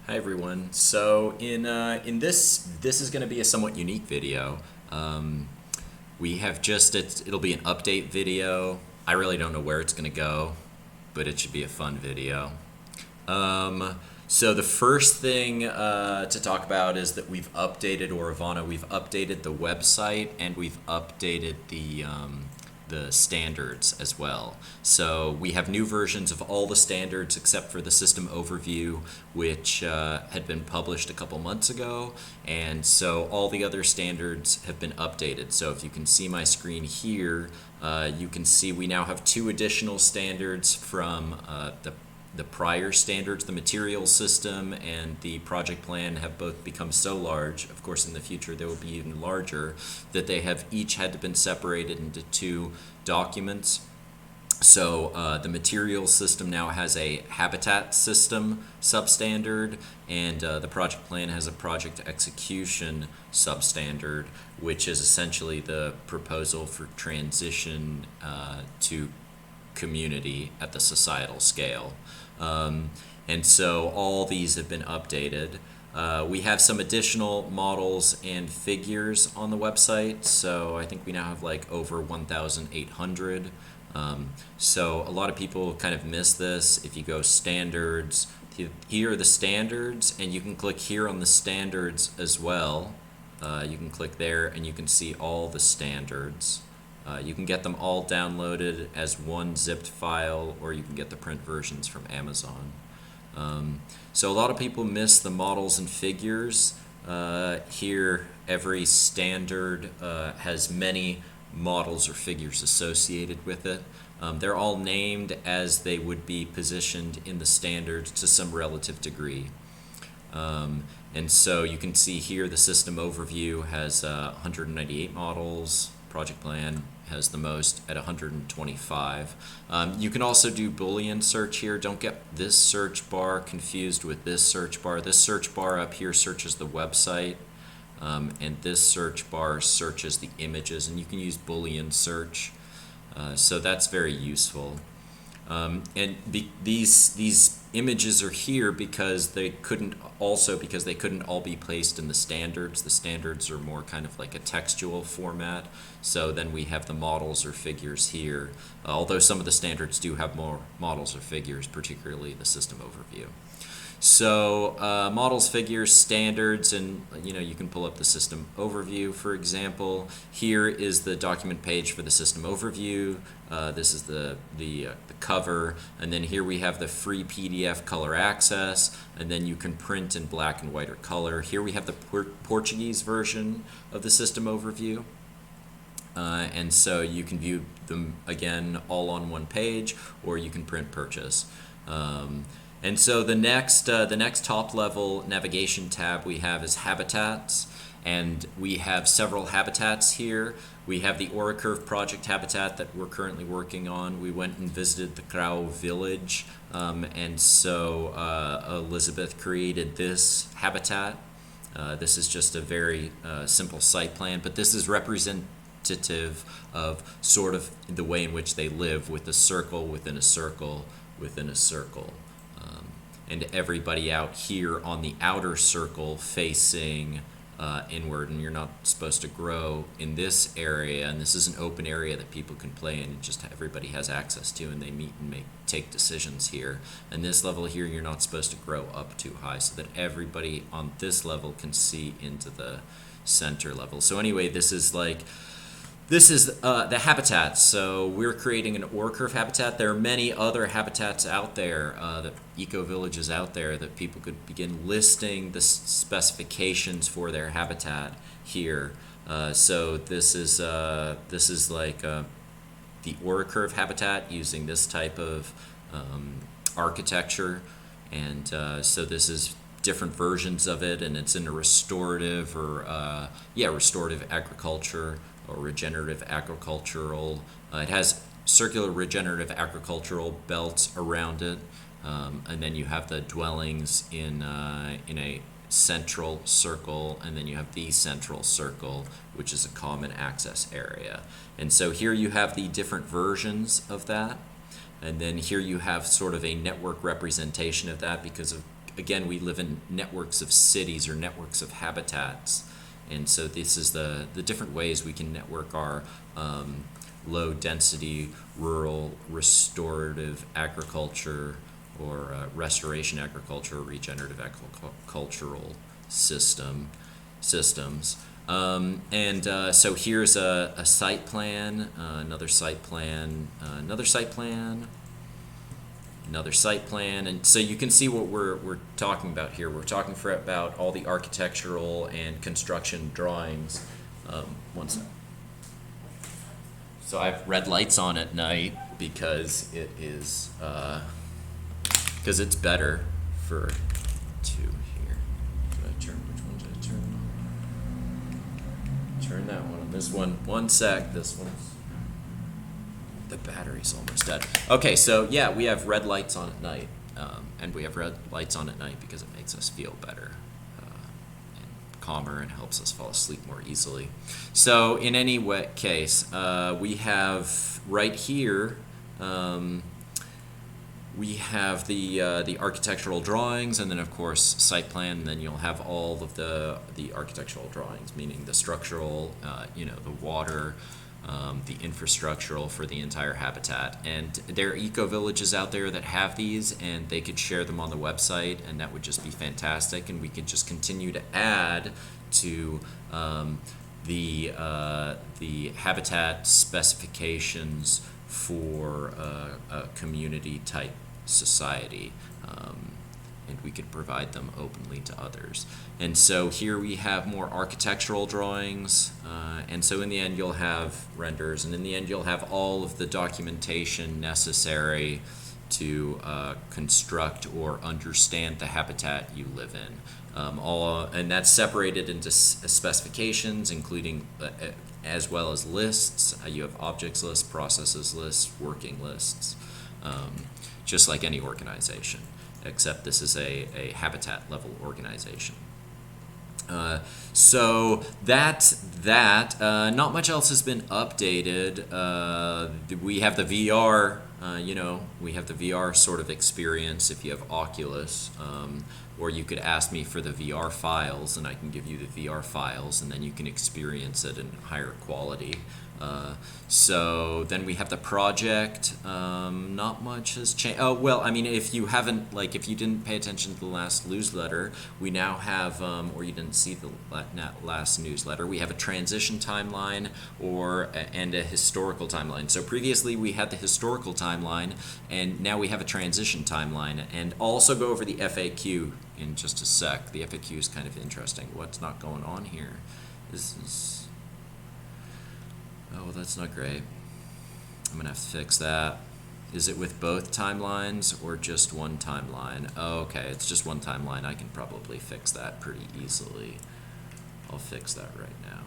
Hi everyone. So in this is going to be a somewhat unique video. We have it'll be an update video. I really don't know where it's going to go, but it should be a fun video. So the first thing to talk about is that we've updated Auravana. We've updated the website and we've updated the standards as well. So we have new versions of all the standards except for the system overview, which had been published a couple months ago. And so all the other standards have been updated. So if you can see my screen here, you can see we now have two additional standards from the prior standards. The material system and the project plan have both become so large, of course in the future they will be even larger, that they have each had to been separated into two documents. So the material system now has a habitat system substandard, and the project plan has a project execution substandard, which is essentially the proposal for transition to community at the societal scale. And so all these have been updated. We have some additional models and figures on the website, so I think we now have like over 1,800. So a lot of people kind of miss this. If you go standards, here are the standards, and you can click here on the standards as well. You can click there and you can see all the standards. You can get them all downloaded as one zipped file, or you can get the print versions from Amazon. So a lot of people miss the models and figures. Here, every standard has many models or figures associated with it. They're all named as they would be positioned in the standards to some relative degree. And so you can see here the system overview has 198 models. Project plan has the most at 125. You can also do Boolean search here. Don't get this search bar confused with this search bar. This search bar up here searches the website, and this search bar searches the images, and you can use Boolean search. So that's very useful. And these images are here because they couldn't all be placed in the standards. The standards are more kind of like a textual format. So then we have the models or figures here, although some of the standards do have more models or figures, particularly the system overview. So models, figures, standards, and you can pull up the system overview, for example. Here is the document page for the system overview. This is the cover, and then here we have the free PDF color access, and then you can print in black and white or color. Here we have the Portuguese version of the system overview. And so you can view them again all on one page, or you can print purchase. And so the next top level navigation tab we have is habitats, and we have several habitats here. We have the Auracurve project habitat that we're currently working on. We went and visited the Grau village, and so Elizabeth created this habitat. This is just a very simple site plan, but this is representative of sort of the way in which they live, with a circle within a circle within a circle. And everybody out here on the outer circle facing inward, and you're not supposed to grow in this area, and this is an open area that people can play in, and just everybody has access to, and they meet and take decisions here. And this level here, you're not supposed to grow up too high, so that everybody on this level can see into the center level. So anyway, this is the habitat. So we're creating an Auracurve habitat. There are many other habitats out there, the eco-villages out there, that people could begin listing the specifications for their habitat here. So this is like the Auracurve habitat using this type of architecture, and so this is different versions of it, and it's in a restorative or restorative agriculture or regenerative agricultural. It has circular regenerative agricultural belts around it, and then you have the dwellings in a central circle, and then you have the central circle, which is a common access area. And so here you have the different versions of that, and then here you have sort of a network representation of that, because of again, we live in networks of cities or networks of habitats. And so this is the different ways we can network our low density rural restorative agriculture or restoration agriculture, regenerative agricultural systems. So here's a site plan, another site plan, another site plan, another site plan, and so you can see what we're talking about here. We're talking about all the architectural and construction drawings. One sec. So I have red lights on at night because it is because it's better for two here. Did I turn? Which one did I turn? Turn that one on. This one. One sec. This one's. The battery's almost dead. Okay, so yeah, we have red lights on at night, and we have red lights on at night because it makes us feel better and calmer and helps us fall asleep more easily. So in any case, we have right here, we have the architectural drawings, and then of course site plan, and then you'll have all of the architectural drawings, meaning the structural, the water, the infrastructural for the entire habitat. And there are eco-villages out there that have these, and they could share them on the website, and that would just be fantastic, and we could just continue to add to the habitat specifications for a community type society, and we could provide them openly to others. And so here we have more architectural drawings, and so in the end you'll have renders, and in the end you'll have all of the documentation necessary to construct or understand the habitat you live in. And that's separated into specifications, including as well as lists. You have objects lists, processes lists, working lists, just like any organization, except this is a habitat level organization. So that's that. Not much else has been updated. We have the VR, we have the VR sort of experience if you have Oculus, or you could ask me for the VR files, and I can give you the VR files, and then you can experience it in higher quality. So then we have the project. Not much has changed. Oh, well, I mean, if you didn't pay attention to the last newsletter, we now have, or you didn't see the last newsletter, we have a transition timeline and a historical timeline. So previously we had the historical timeline, and now we have a transition timeline. And I'll also go over the FAQ in just a sec. The FAQ is kind of interesting. What's not going on here? This is... Oh, that's not great. I'm going to have to fix that. Is it with both timelines or just one timeline? Oh, okay, it's just one timeline. I can probably fix that pretty easily. I'll fix that right now.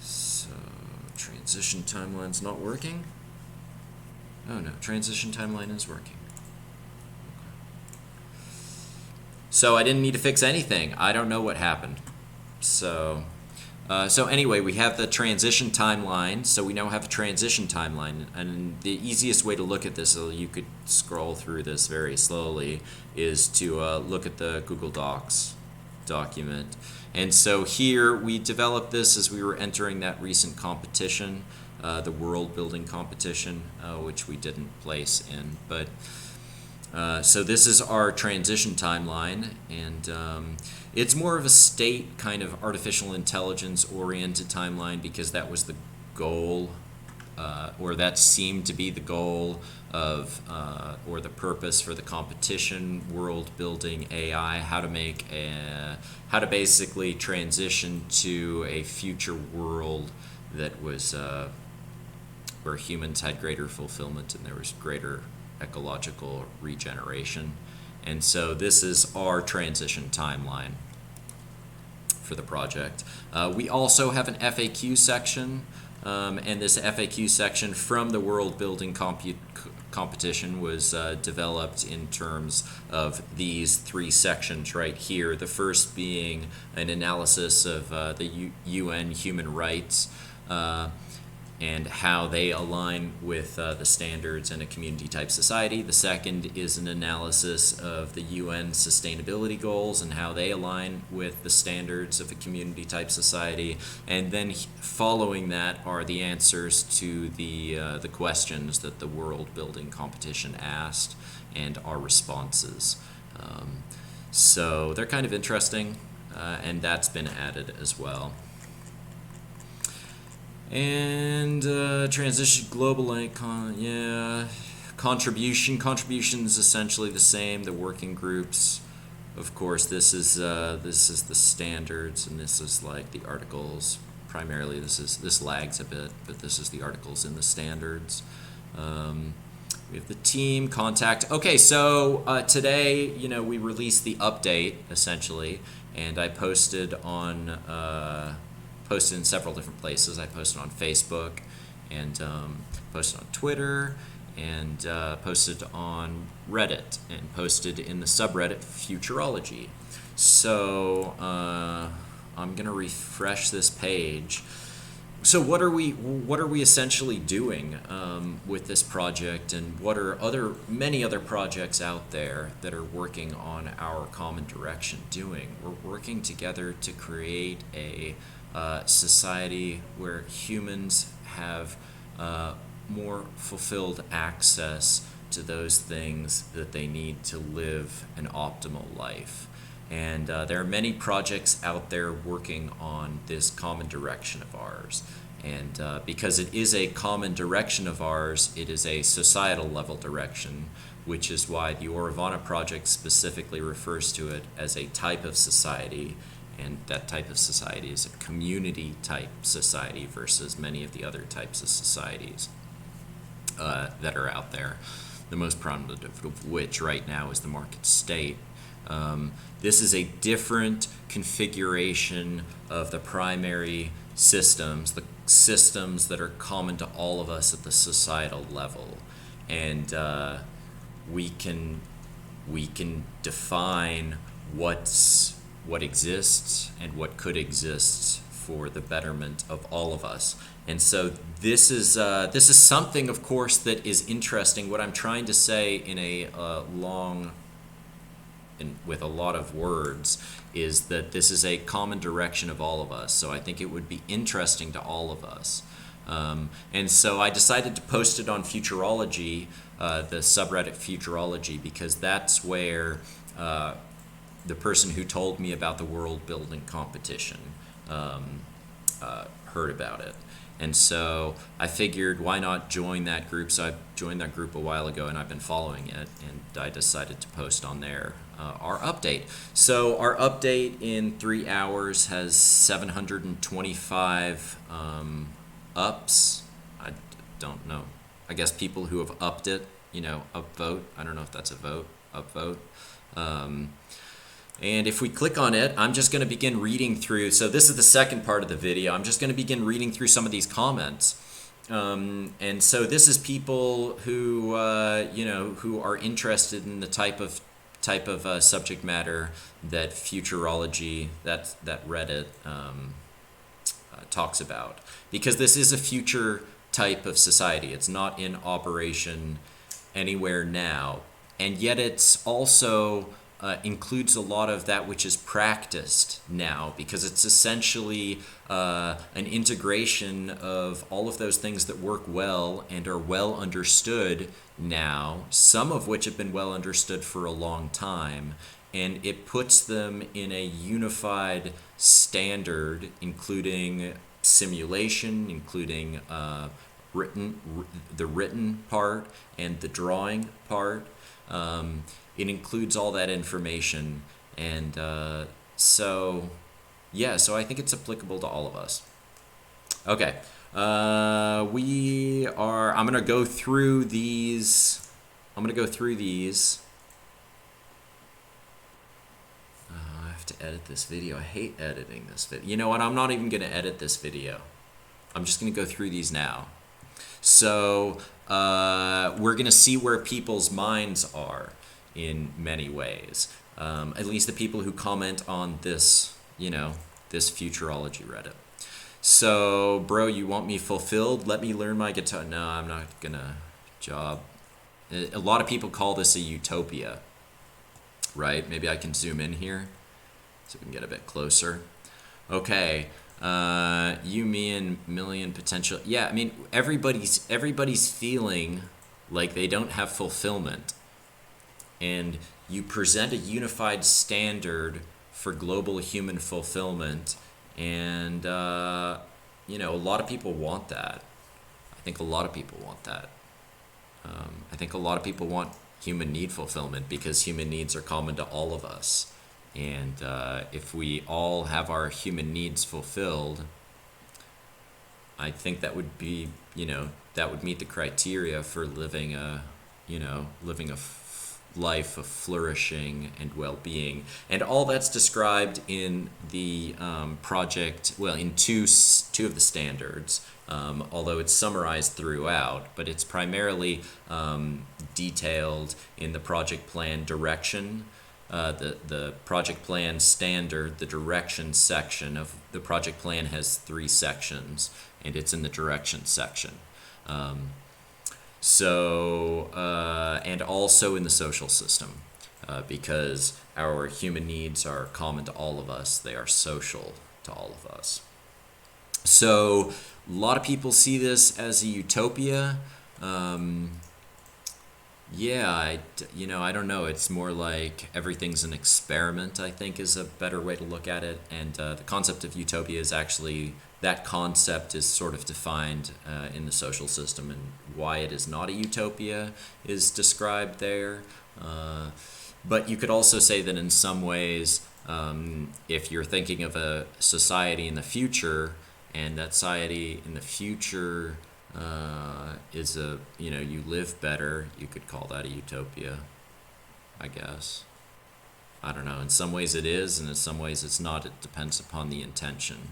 So, transition timeline's not working? Oh no, transition timeline is working. So I didn't need to fix anything. I don't know what happened. So anyway, we have the transition timeline. So we now have a transition timeline, and the easiest way to look at this, so you could scroll through this very slowly, is to look at the Google Docs document. And so here we developed this as we were entering that recent competition, the world building competition, which we didn't place in, but. So this is our transition timeline, and it's more of a state kind of artificial intelligence oriented timeline, because that was the goal, or that seemed to be the goal of, or the purpose for the competition, world building AI, how to basically transition to a future world that was where humans had greater fulfillment and there was greater ecological regeneration. And so this is our transition timeline for the project. We also have an FAQ section, and this FAQ section from the world building competition was developed in terms of these three sections right here. The first being an analysis of the UN human rights and how they align with the standards in a community-type society. The second is an analysis of the UN sustainability goals and how they align with the standards of a community-type society. And then following that are the answers to the questions that the world building competition asked and our responses. So they're kind of interesting, and that's been added as well. And transition global icon, yeah. Contribution's essentially the same. The working groups, of course, this is the standards, and this is like the articles. Primarily, this lags a bit, but this is the articles in the standards. We have the team contact. Okay, so today, we released the update essentially, and I posted in several different places. I posted on Facebook, and posted on Twitter, and posted on Reddit, and posted in the subreddit Futurology. So I'm gonna refresh this page. So what are we essentially doing with this project, and what are many other projects out there that are working on our common direction doing? We're working together to create a society where humans have more fulfilled access to those things that they need to live an optimal life. And there are many projects out there working on this common direction of ours. And because it is a common direction of ours, it is a societal level direction, which is why the Auravana project specifically refers to it as a type of society. And that type of society is a community type society versus many of the other types of societies that are out there. The most prominent of which right now is the market state. This is a different configuration of the primary systems, the systems that are common to all of us at the societal level. And we can define what exists and what could exist for the betterment of all of us. And so this is something, of course, that is interesting. What I'm trying to say in a with a lot of words is that this is a common direction of all of us. So I think it would be interesting to all of us. And so I decided to post it on Futurology, the subreddit Futurology, because that's where the person who told me about the world building competition heard about it. And so I figured, why not join that group? So I joined that group a while ago, and I've been following it, and I decided to post on there our update. So our update in 3 hours has 725 ups. I don't know. I guess people who have upped it, upvote. I don't know if that's a vote, upvote. And if we click on it, I'm just going to begin reading through. So this is the second part of the video. I'm just going to begin reading through some of these comments. And so this is people who, who are interested in the type of subject matter that Futurology, that Reddit talks about. Because this is a future type of society. It's not in operation anywhere now. And yet it's also includes a lot of that which is practiced now, because it's essentially an integration of all of those things that work well and are well understood now, some of which have been well understood for a long time, and it puts them in a unified standard, including simulation, including the written part and the drawing part. It includes all that information, and so I think it's applicable to all of us. Okay, I'm gonna go through these. I have to edit this video. I hate editing this video. You know what? I'm not even gonna edit this video. I'm just gonna go through these now. So we're gonna see where people's minds are in many ways, at least the people who comment on this, this Futurology Reddit. So, bro, you want me fulfilled? Let me learn my guitar. No, I'm not gonna job. A lot of people call this a utopia, right? Maybe I can zoom in here so we can get a bit closer. Okay, you, me, and million potential. Yeah, I mean, everybody's feeling like they don't have fulfillment, and you present a unified standard for global human fulfillment, and a lot of people want that. I think a lot of people want that. I think a lot of people want human need fulfillment because human needs are common to all of us. And if we all have our human needs fulfilled, I think that would be, that would meet the criteria for living a life of flourishing and well-being. And all that's described in the project, well, in two of the standards, although it's summarized throughout, but it's primarily detailed in the project plan direction. The project plan standard, the direction section of the project plan has 3 sections, and it's in the direction section. And also in the social system, because our human needs are common to all of us. They are social to all of us. So a lot of people see this as a utopia. I don't know. It's more like everything's an experiment, I think, is a better way to look at it. And the concept of utopia is actually, that concept is sort of defined in the social system, and why it is not a utopia is described there. But you could also say that in some ways, if you're thinking of a society in the future, and that society in the future is you live better, you could call that a utopia, I guess. I don't know. In some ways it is, and in some ways it's not. It depends upon the intention.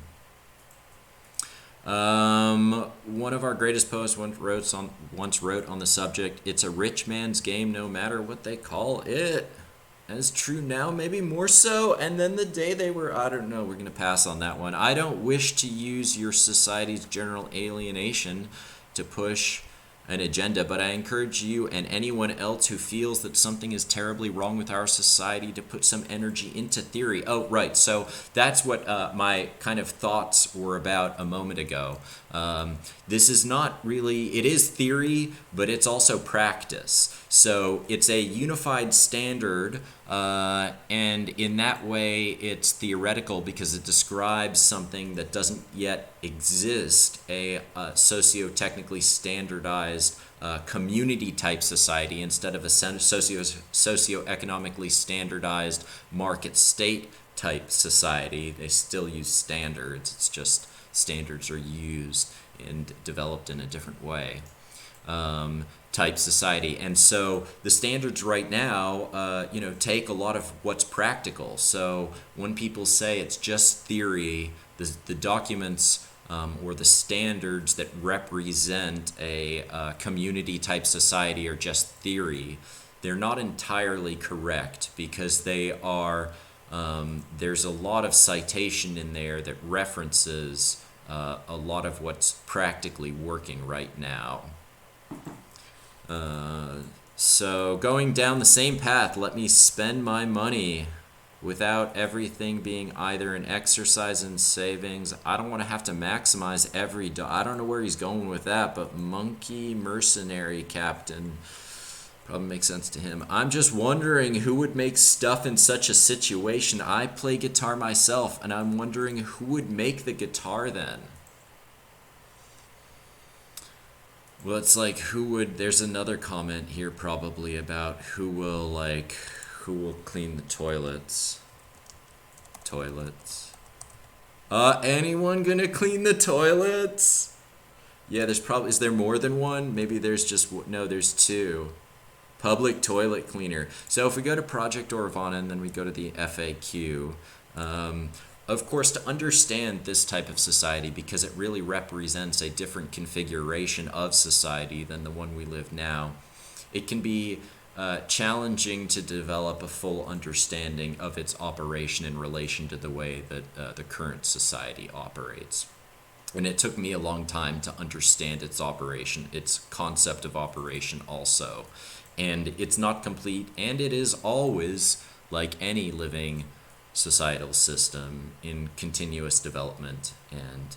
One of our greatest poets once wrote on the subject, "It's a rich man's game no matter what they call it." And it's true now, maybe more so. And then the day they were, I don't know, we're going to pass on that one. I don't wish to use your society's general alienation to push an agenda, but I encourage you and anyone else who feels that something is terribly wrong with our society to put some energy into theory. Oh, right. So that's what my kind of thoughts were about a moment ago. This is not really, it is theory, but it's also practice. So it's a unified standard, and in that way it's theoretical because it describes something that doesn't yet exist, a socio-technically standardized community type society instead of a socio-economically standardized market state type society. They still use standards, it's just standards are used and developed in a different way. Type society. And so the standards right now, take a lot of what's practical. So when people say it's just theory, the documents or the standards that represent a community type society are just theory. They're not entirely correct because they are, there's a lot of citation in there that references a lot of what's practically working right now. So going down the same path, let me spend my money without everything being either an exercise in savings. I don't want to have to maximize every I don't know where he's going with that, but monkey mercenary captain probably makes sense to him. I'm just wondering who would make stuff in such a situation. I play guitar myself, and I'm wondering who would make the guitar then. Well, it's like there's another comment here probably about who will clean the toilets. Anyone gonna clean the toilets? Yeah, is there more than one? Maybe there's there's 2. Public toilet cleaner. So if we go to Project Auravana and then we go to the FAQ, of course, to understand this type of society, because it really represents a different configuration of society than the one we live now, it can be challenging to develop a full understanding of its operation in relation to the way that the current society operates. And it took me a long time to understand its operation, its concept of operation also. And it's not complete, and it is always, like any living societal system, in continuous development and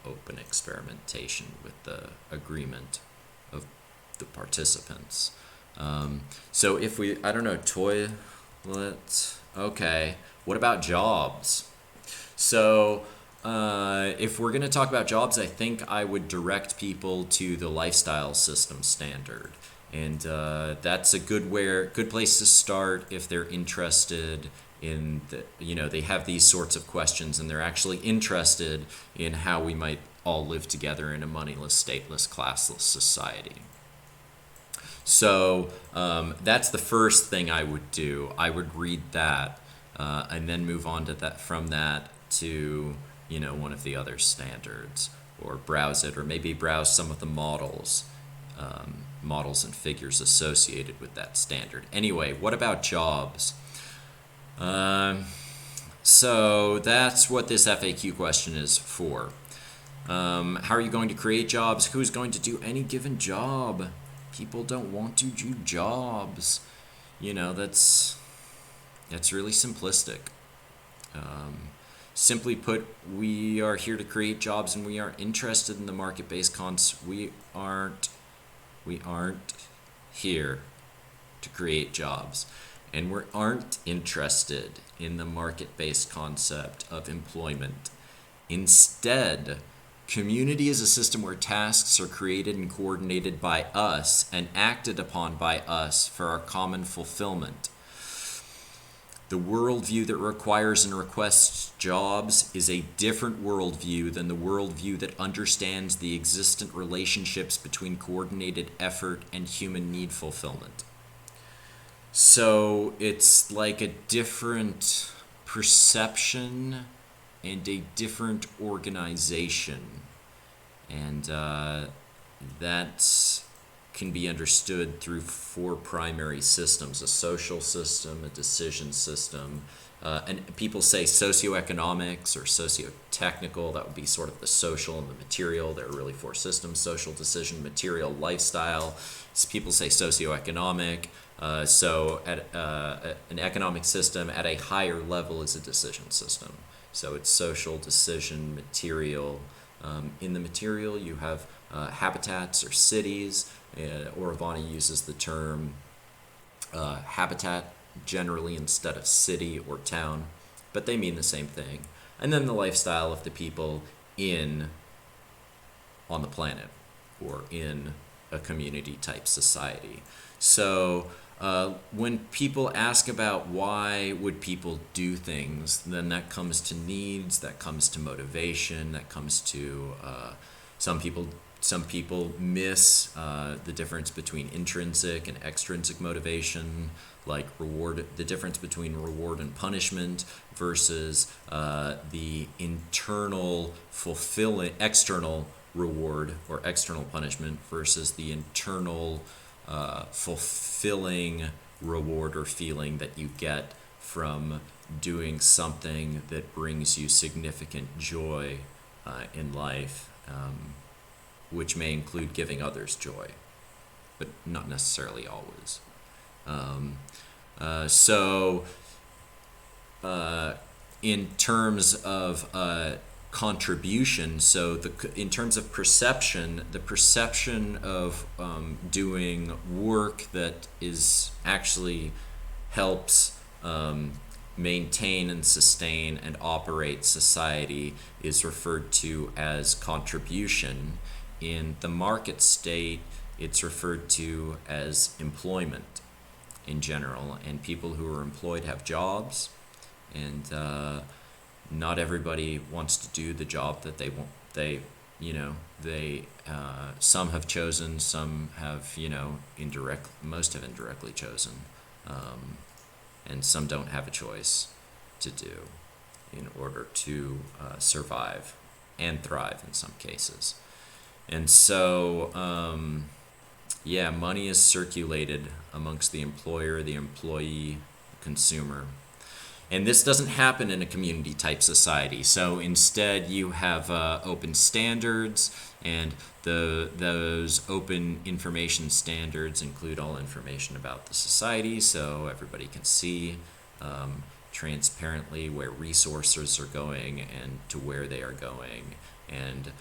open experimentation with the agreement of the participants. So if we, I don't know, toilet, okay, what about jobs? So if we're going to talk about jobs, I think I would direct people to the lifestyle system standard. And that's a good place to start if they're interested in they have these sorts of questions and they're actually interested in how we might all live together in a moneyless, stateless, classless society. So that's the first thing I would do. I would read that and then move on to that, from that to one of the other standards, or browse it, or maybe browse some of the models and figures associated with that standard. Anyway, what about jobs? So that's what this FAQ question is for. How are you going to create jobs? Who's going to do any given job? People don't want to do jobs. That's really simplistic. Simply put, we are here to create jobs, and we are interested in the market-based We aren't here to create jobs, and we aren't interested in the market-based concept of employment. Instead, community is a system where tasks are created and coordinated by us and acted upon by us for our common fulfillment. The worldview that requires and requests jobs is a different worldview than the worldview that understands the existent relationships between coordinated effort and human need fulfillment. So it's like a different perception and a different organization. And that can be understood through 4 primary systems: a social system, a decision system, and people say socioeconomics or socio-technical. That would be sort of the social and the material. There are really 4 systems: social, decision, material, lifestyle. So people say socioeconomic. So at an economic system at a higher level is a decision system. So it's social, decision, material. In the material, you have habitats or cities. Auravana uses the term habitat generally instead of city or town, but they mean the same thing. And then the lifestyle of the people on the planet, or in a community type society. So when people ask about why would people do things, then that comes to needs, that comes to motivation, that comes to some people miss the difference between intrinsic and extrinsic motivation, like the difference between reward and punishment versus the internal external reward or external punishment versus the internal fulfilling reward or feeling that you get from doing something that brings you significant joy in life, which may include giving others joy, but not necessarily always. In terms of contribution, in terms of perception, the perception of doing work that is actually helps maintain and sustain and operate society is referred to as contribution. In the market state, it's referred to as employment in general, and people who are employed have jobs, and not everybody wants to do the job that they want. Some have chosen, some have most have indirectly chosen, and some don't have a choice to do in order to survive and thrive in some cases. And so money is circulated amongst the employer, the employee, the consumer. And this doesn't happen in a community type society. So instead you have open standards, and those open information standards include all information about the society, so everybody can see transparently where resources are going and to where they are going, and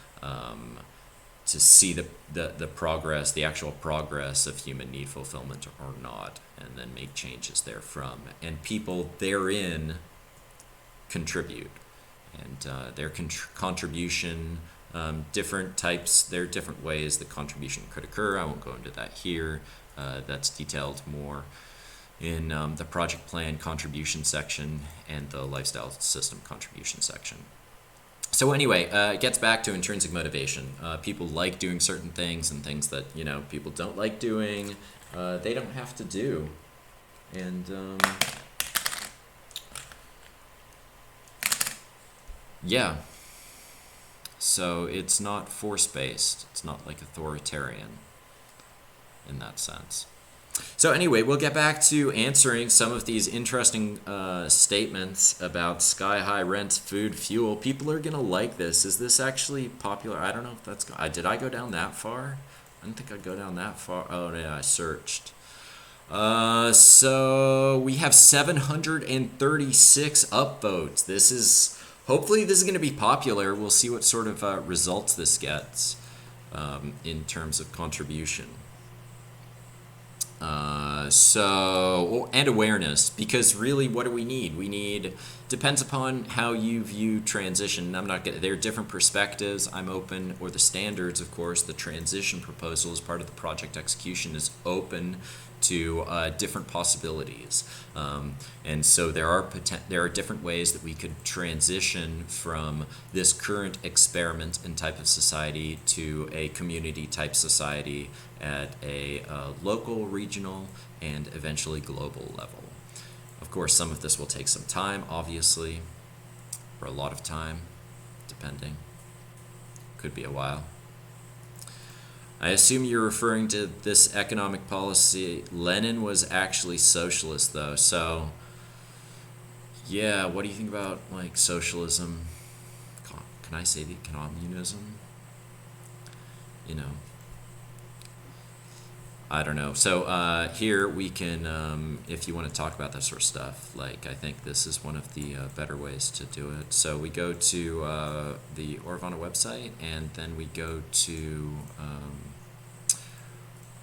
to see the progress, the actual progress of human need fulfillment or not, and then make changes therefrom. And people therein contribute, and their contribution, different types, there are different ways that contribution could occur. I won't go into that here. That's detailed more in the project plan contribution section and the lifestyle system contribution section. So anyway, it gets back to intrinsic motivation. People like doing certain things, and things that, you know, people don't like doing, they don't have to do. And yeah, so it's not force-based. It's not like authoritarian in that sense. So anyway, we'll get back to answering some of these interesting statements about sky-high rents, food, fuel. People are going to like this. Is this actually popular? I don't know if that's... did I go down that far? I didn't think I'd go down that far. Oh, yeah, I searched. So we have 736 upvotes. This is... Hopefully this is going to be popular. We'll see what sort of results this gets in terms of contribution. And awareness, because really what do we need? We need, depends upon how you view transition. There are different perspectives. I'm open, or the standards, of course, the transition proposal as part of the project execution is open to different possibilities. And so there are different ways that we could transition from this current experiment and type of society to a community type society at a local, regional, and eventually global level. Of course, some of this will take some time, obviously, or a lot of time, depending. Could be a while. I assume you're referring to this economic policy. Lenin was actually socialist, though. So, yeah, what do you think about, like, socialism? Can I say the communism? You know, I don't know. So here we can, if you want to talk about that sort of stuff, like, I think this is one of the better ways to do it. So we go to the Auravana website, and then we go to,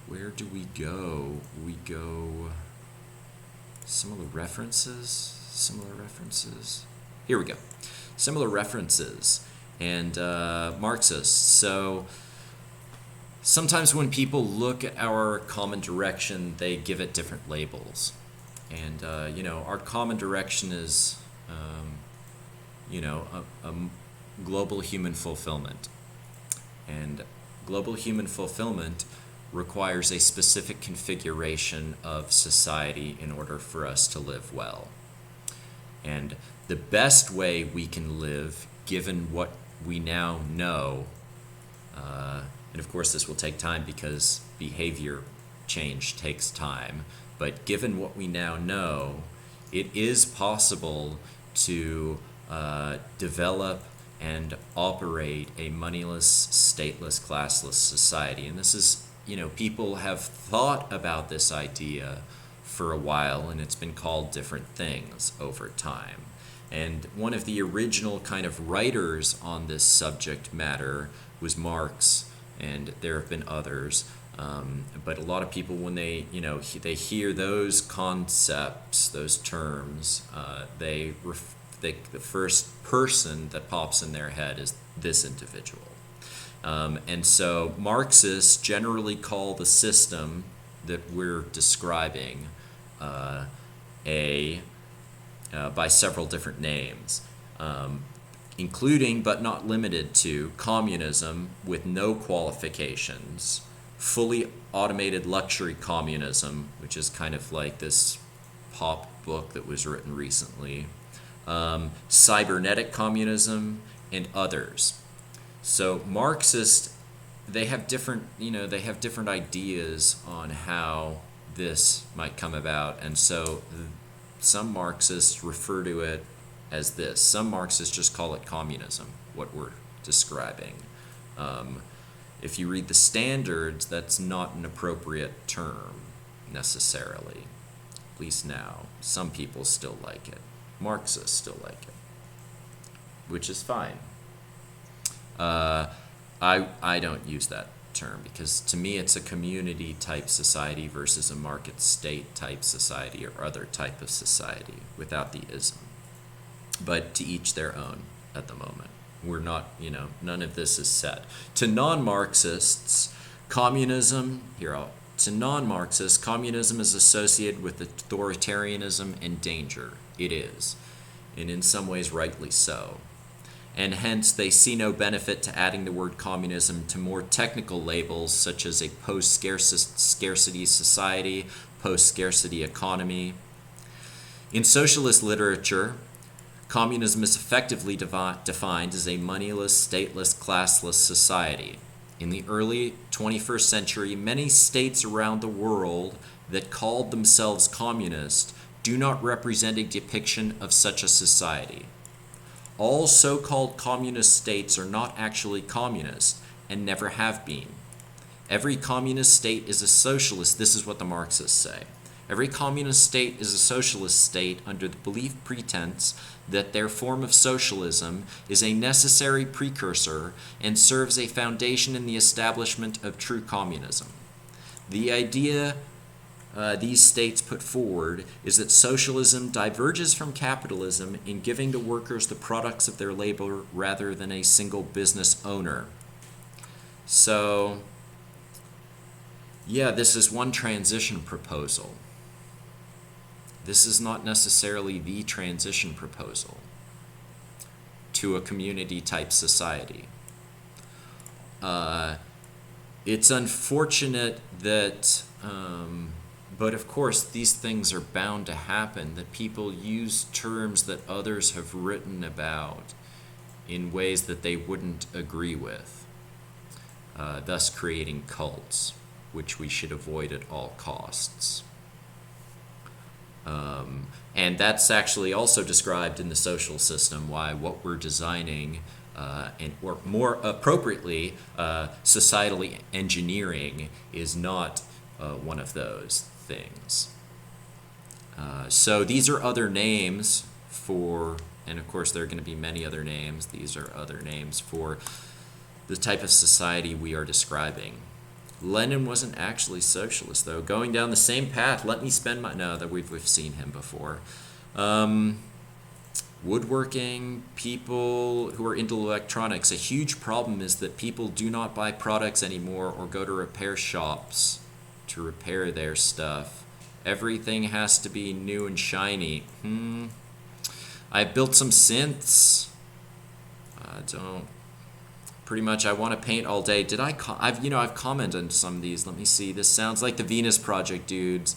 where do we go? We go similar references. Here we go. Similar references and Marxists. So sometimes when people look at our common direction, they give it different labels. And, you know, our common direction is, you know, a global human fulfillment. And global human fulfillment requires a specific configuration of society in order for us to live well. And the best way we can live, given what we now know, and of course this will take time because behavior change takes time, but given what we now know, it is possible to develop and operate a moneyless, stateless, classless society. And this is, you know, people have thought about this idea for a while, and it's been called different things over time. And one of the original kind of writers on this subject matter was Marx, and there have been others. But a lot of people, when they hear those concepts, those terms, the first person that pops in their head is this individual. And so Marxists generally call the system that we're describing by several different names, including but not limited to communism with no qualifications, fully automated luxury communism, which is kind of like this pop book that was written recently, cybernetic communism, and others. So Marxists, they have different ideas on how this might come about, and so some Marxists refer to it as this. Some Marxists just call it communism, what we're describing. If you read the standards, that's not an appropriate term necessarily. At least now. Some people still like it. Marxists still like it, which is fine. I don't use that term because to me it's a community type society versus a market state type society or other type of society without the ism. But to each their own at the moment. We're not, none of this is set. To non-Marxists, communism is associated with authoritarianism and danger. It is, and in some ways rightly so. And hence they see no benefit to adding the word communism to more technical labels such as a post-scarcity society, post-scarcity economy. In socialist literature, communism is effectively defined as a moneyless, stateless, classless society. In the early 21st century, many states around the world that called themselves communist do not represent a depiction of such a society. All so-called communist states are not actually communist and never have been. Every communist state is a socialist. This is what the Marxists say. Every communist state is a socialist state under the belief pretense that their form of socialism is a necessary precursor and serves a foundation in the establishment of true communism. The idea these states put forward is that socialism diverges from capitalism in giving the workers the products of their labor rather than a single business owner. So, yeah, this is one transition proposal. This is not necessarily the transition proposal to a community-type society. It's unfortunate that, but of course these things are bound to happen, that people use terms that others have written about in ways that they wouldn't agree with, thus creating cults, which we should avoid at all costs. And that's actually also described in the social system, why what we're designing, or more appropriately, societally engineering is not one of those things. So these are other names for, and of course there are going to be many other names, these are other names for the type of society we are describing. Lenin wasn't actually socialist, though. Going down the same path, let me spend my... No, that we've seen him before. Woodworking, people who are into electronics. A huge problem is that people do not buy products anymore or go to repair shops to repair their stuff. Everything has to be new and shiny. I built some synths. Pretty much, I want to paint all day. I've commented on some of these. Let me see. This sounds like the Venus Project dudes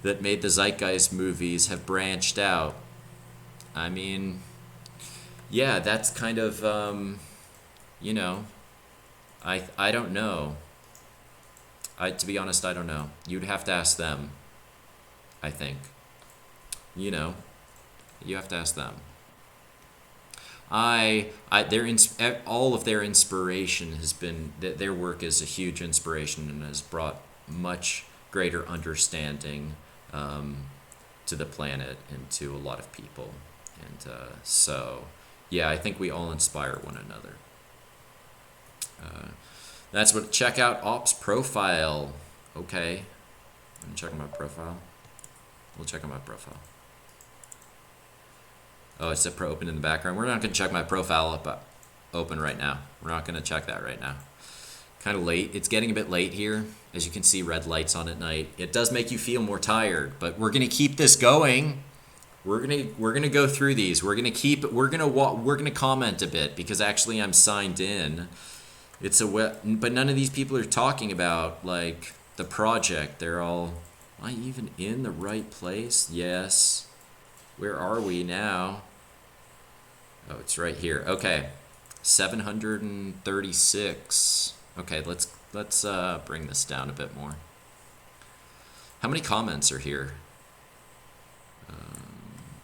that made the Zeitgeist movies have branched out. I mean, yeah, that's kind of, I don't know. To be honest, I don't know. You'd have to ask them, I think. You have to ask them. All of their inspiration has been, their work is a huge inspiration and has brought much greater understanding to the planet and to a lot of people. And so, yeah, I think we all inspire one another. That's what, check out Ops profile. Okay, I'm checking my profile. We'll check out my profile. Oh, it's open in the background. We're not going to check my profile open right now. We're not going to check that right now. Kind of late. It's getting a bit late here. As you can see, red lights on at night. It does make you feel more tired, but we're going to keep this going. We're going to go through these. We're going to comment a bit because actually I'm signed in. But none of these people are talking about like the project. They're all, am I even in the right place? Yes. Where are we now? Oh, it's right here. Okay, 736. Okay, let's bring this down a bit more. How many comments are here?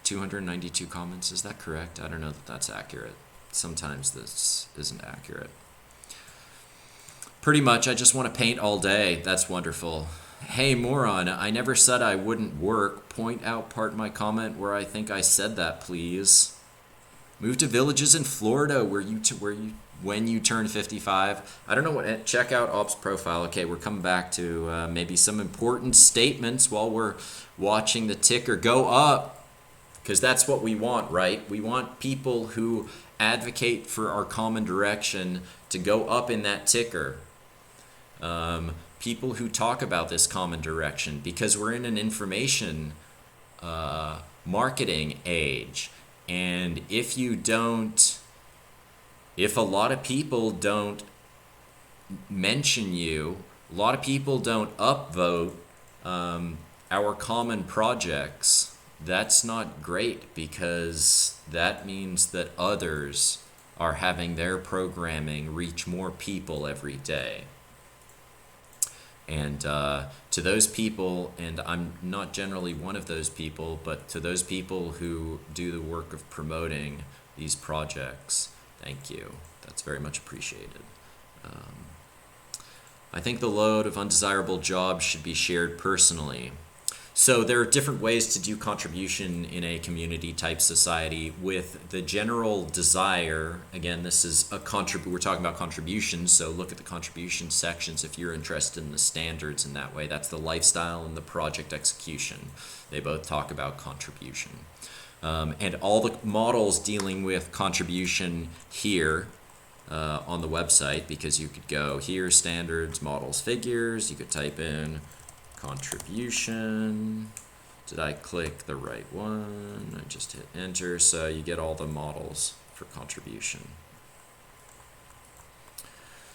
292 comments. Is that correct? I don't know that that's accurate. Sometimes this isn't accurate. Pretty much, I just want to paint all day. That's wonderful. Hey, moron, I never said I wouldn't work. Point out part of my comment where I think I said that, please. Move to villages in Florida when you turn 55. I don't know what. Check out Ops profile. Okay, we're coming back to maybe some important statements while we're watching the ticker go up, because that's what we want, right? We want people who advocate for our common direction to go up in that ticker. People who talk about this common direction, because we're in an information marketing age. And if a lot of people don't mention you, a lot of people don't upvote our common projects, that's not great, because that means that others are having their programming reach more people every day. And to those people, and I'm not generally one of those people, but to those people who do the work of promoting these projects, thank you. That's very much appreciated. I think the load of undesirable jobs should be shared personally. So there are different ways to do contribution in a community type society, with the general desire. Again, this is we're talking about contributions, so look at the contribution sections if you're interested in the standards in that way. That's the lifestyle and the project execution. They both talk about contribution. And all the models dealing with contribution here on the website, because you could go here, standards, models, figures, you could type in contribution. Did I click the right one? I just hit enter, so you get all the models for contribution.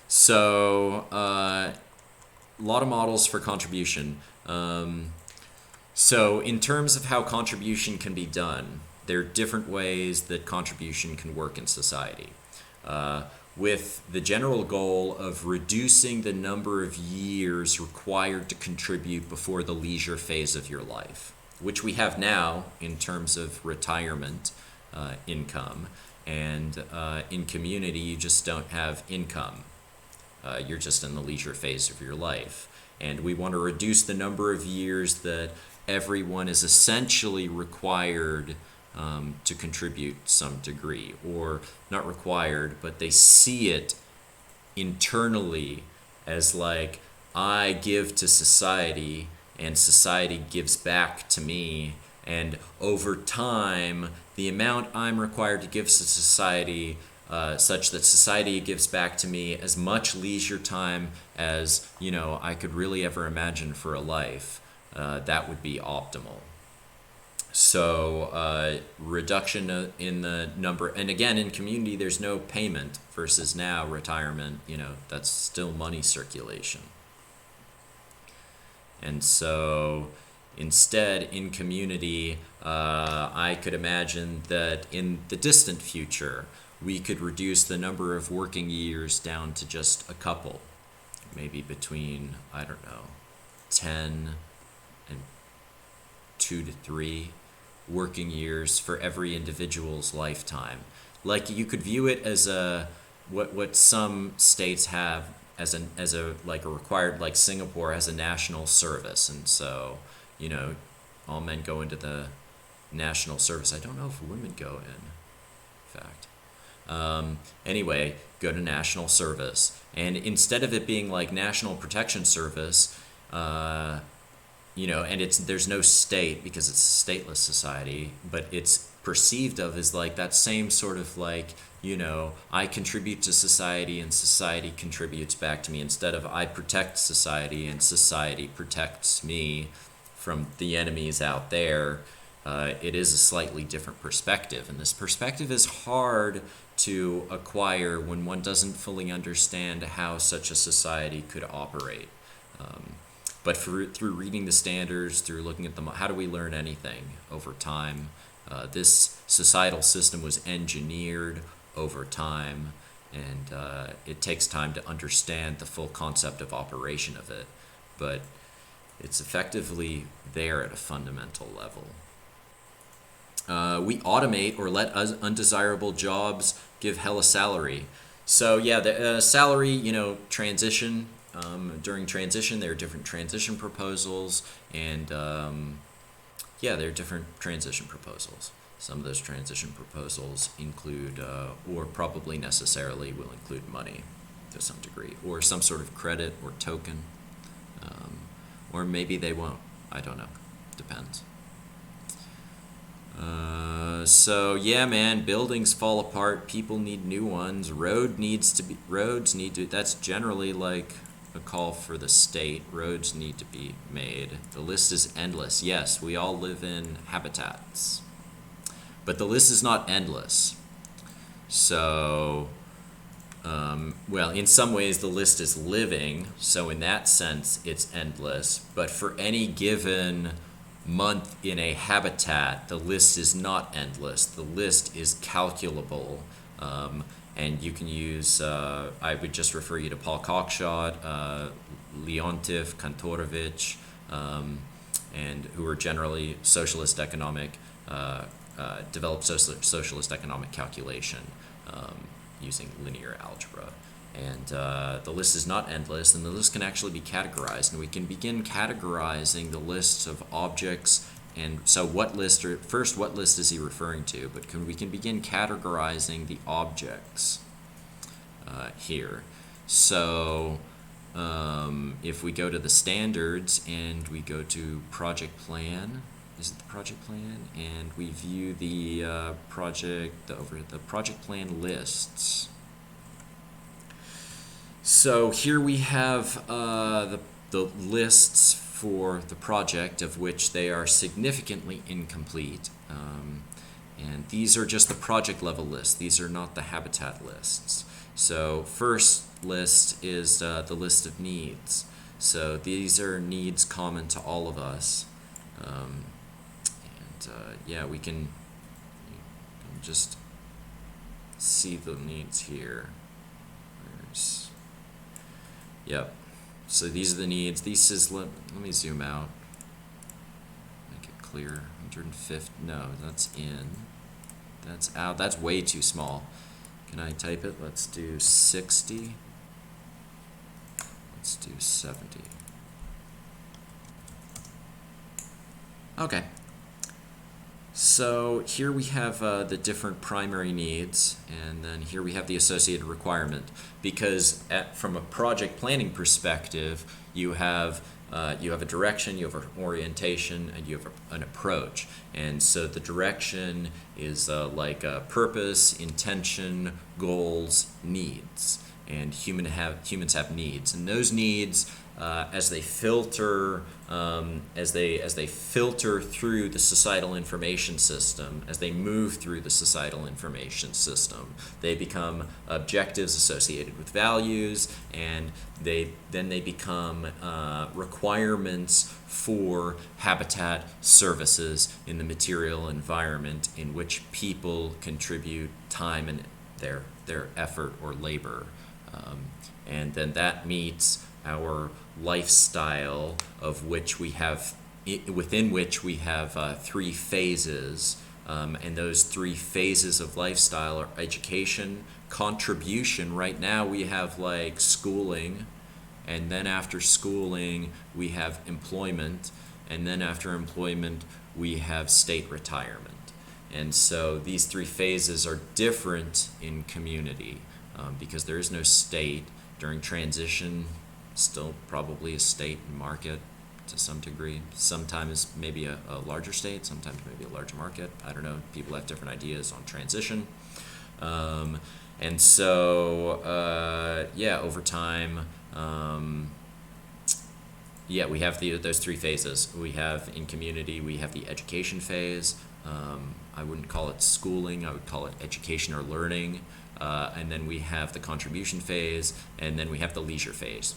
So a lot of models for contribution. So in terms of how contribution can be done, there are different ways that contribution can work in society. With the general goal of reducing the number of years required to contribute before the leisure phase of your life, which we have now in terms of retirement income. And in community, you just don't have income. You're just in the leisure phase of your life. And we want to reduce the number of years that everyone is essentially required to contribute some degree, or not required, but they see it internally as like, I give to society and society gives back to me, and over time the amount I'm required to give to society such that society gives back to me as much leisure time as I could really ever imagine for a life, that would be optimal. So reduction in the number, and again, in community there's no payment, versus now retirement, that's still money circulation. And so instead in community, I could imagine that in the distant future we could reduce the number of working years down to just a couple, maybe between, I don't know, 10 and 2 to 3 working years for every individual's lifetime. Like, you could view it as what some states have as a required, like Singapore has a national service, and so all men go into the national service. I don't know if women go in fact. Anyway, go to national service, and instead of it being like National Protection Service, and there's no state because it's a stateless society, but it's perceived of as like that same sort of like, I contribute to society and society contributes back to me, instead of I protect society and society protects me from the enemies out there. It is a slightly different perspective, and this perspective is hard to acquire when one doesn't fully understand how such a society could operate. But through reading the standards, through looking at them, how do we learn anything over time? This societal system was engineered over time, and it takes time to understand the full concept of operation of it, but it's effectively there at a fundamental level. We automate or let undesirable jobs give hella salary. So yeah, the salary, transition. During transition, there are different transition proposals, and yeah, there are different transition proposals. Some of those transition proposals include, or probably necessarily will include money to some degree, or some sort of credit or token, or maybe they won't. I don't know. Depends. So yeah, man, buildings fall apart. People need new ones. Roads need to. That's generally like a call for the state. Roads need to be made. The list is endless. Yes, we all live in habitats, but the list is not endless. So, well, in some ways the list is living. So in that sense, it's endless. But for any given month in a habitat, the list is not endless. The list is calculable, and you can use, I would just refer you to Paul Cockshott, Leontief, Kantorovich, and who are generally socialist economic, developed socialist economic calculation using linear algebra. And the list is not endless, and the list can actually be categorized, and we can begin categorizing the lists of objects. And so what list is he referring to? But we can begin categorizing the objects here. So if we go to the standards and we go to project plan, is it the project plan? And we view the project plan lists. So here we have the lists for the project, of which they are significantly incomplete. And these are just the project level lists. These are not the habitat lists. So first list is the list of needs. So these are needs common to all of us. Yeah, we can just see the needs here. Yep. So these are the needs. This is, let me zoom out. Make it clear. 150. No, that's in. That's out. That's way too small. Can I type it? Let's do 60. Let's do 70. Okay. So here we have the different primary needs, and then here we have the associated requirement. Because from a project planning perspective, you have a direction, you have an orientation, and you have an approach. And so the direction is like purpose, intention, goals, needs. And humans have needs, and those needs, as they filter through the societal information system, as they move through the societal information system, they become objectives associated with values, and then they become requirements for habitat services in the material environment in which people contribute time and their effort or labor. And then that meets our lifestyle, of which we have, within which we have 3 phases, and those 3 phases of lifestyle are education, contribution. Right now we have like schooling, and then after schooling we have employment, and then after employment we have state retirement. And so these 3 phases are different in community, because there is no state. During transition, still probably a state market to some degree. Sometimes maybe a larger state, sometimes maybe a larger market. I don't know. People have different ideas on transition. And so, yeah, over time, yeah, we have those 3 phases. We have in community, we have the education phase. I wouldn't call it schooling, I would call it education or learning. And then we have the contribution phase, and then we have the leisure phase.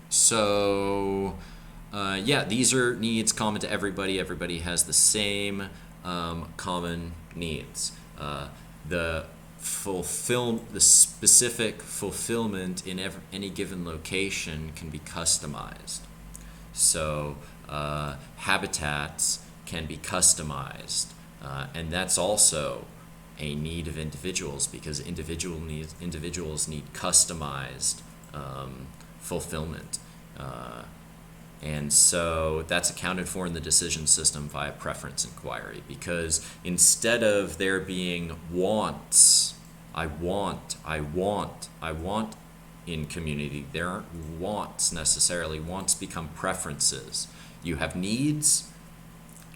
So, yeah, these are needs common to everybody. Everybody has the same common needs. The specific fulfillment in any given location can be customized. So, habitats can be customized. And that's also a need of individuals, because individuals need customized fulfillment. And so that's accounted for in the decision system via preference inquiry, because instead of there being wants, I want in community, there aren't wants necessarily. Wants become preferences. You have needs,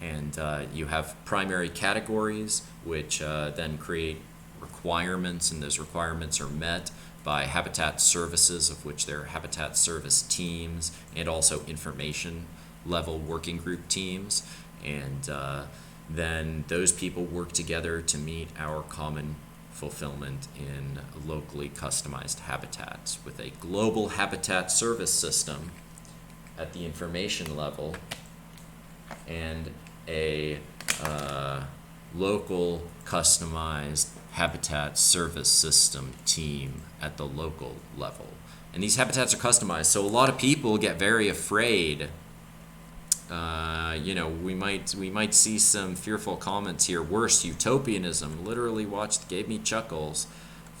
and you have primary categories, which then create requirements, and those requirements are met by habitat services, of which there are habitat service teams, and also information level working group teams. And then those people work together to meet our common fulfillment in locally customized habitats, with a global habitat service system at the information level and a local customized habitat service system team at the local level. And these habitats are customized, so a lot of people get very afraid. We might see some fearful comments here. Worse, utopianism. Literally gave me chuckles.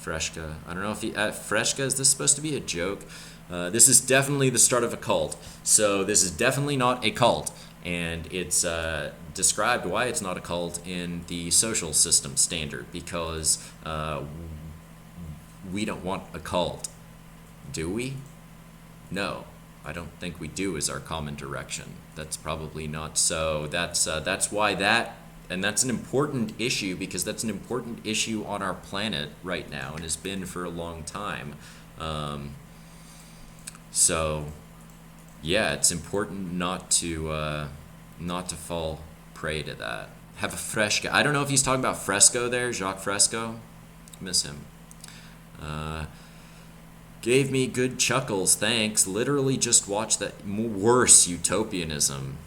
Freshka. I don't know if Freshka, is this supposed to be a joke? This is definitely the start of a cult. So this is definitely not a cult. And it's described why it's not a cult in the social system standard, because we don't want a cult. Do we? No, I don't think we do, is our common direction. That's probably not so. That's why and that's an important issue, because that's an important issue on our planet right now, and has been for a long time. So yeah, it's important not to fall prey to that. Have a Fresco. I don't know if he's talking about Fresco there, Jacques Fresco. Miss him. Gave me good chuckles, thanks. Literally just watched that. Worse, utopianism.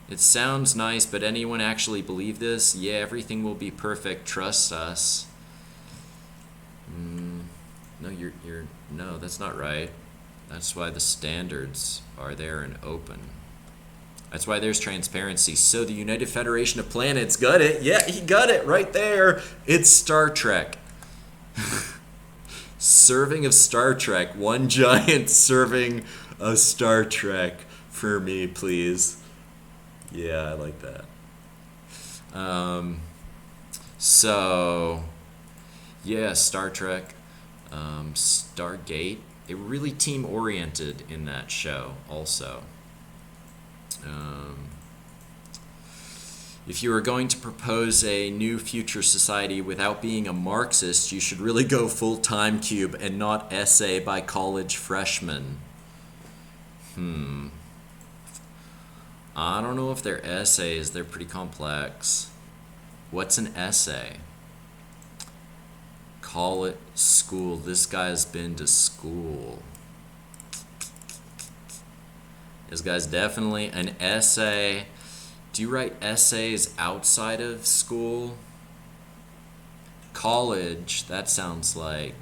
It sounds nice, but anyone actually believe this? Yeah, everything will be perfect, trust us. No, no, that's not right. That's why the standards are there and open. That's why there's transparency. So the United Federation of Planets got it. Yeah, he got it right there. It's Star Trek. Serving of Star Trek. One giant serving of Star Trek for me, please. Yeah, I like that. So, yeah, Star Trek. Stargate. They were really team-oriented in that show also. If you are going to propose a new future society without being a Marxist, you should really go full Time Cube and not essay by college freshmen. I don't know if they're essays. They're pretty complex. What's an essay? Call it school. This guy's been to school. This guy's definitely an essay. Do you write essays outside of school? College, that sounds like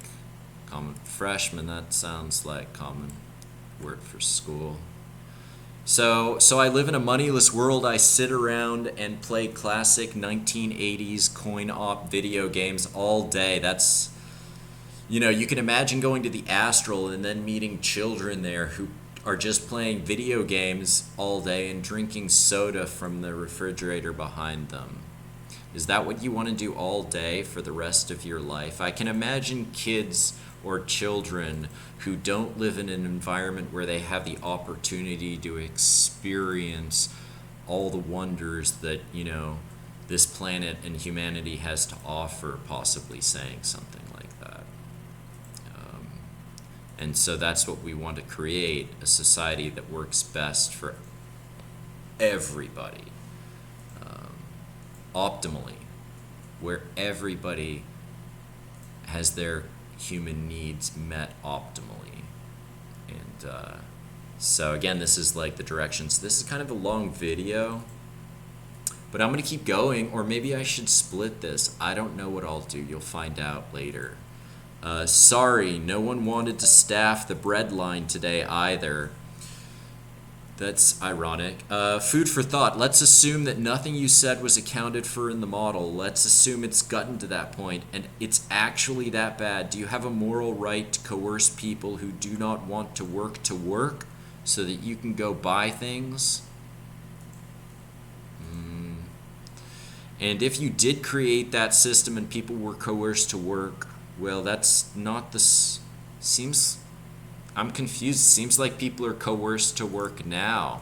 common. Freshman, that sounds like common word for school. So I live in a moneyless world. I sit around and play classic 1980s coin-op video games all day. That's, you can imagine going to the Astral and then meeting children there who are just playing video games all day and drinking soda from the refrigerator behind them. Is that what you want to do all day for the rest of your life? I can imagine kids or children who don't live in an environment where they have the opportunity to experience all the wonders that, this planet and humanity has to offer, possibly saying something like that. And so that's what we want to create, a society that works best for everybody, optimally, where everybody has their human needs met optimally. And so again, this is like the directions. This is kind of a long video, but I'm going to keep going, or maybe I should split this. I don't know what I'll do. You'll find out later. Sorry, no one wanted to staff the bread line today either. That's ironic. Food for thought. Let's assume that nothing you said was accounted for in the model. Let's assume it's gotten to that point and it's actually that bad. Do you have a moral right to coerce people who do not want to work so that you can go buy things? And if you did create that system and people were coerced to work, well, that's not seems... I'm confused. It seems like people are coerced to work now.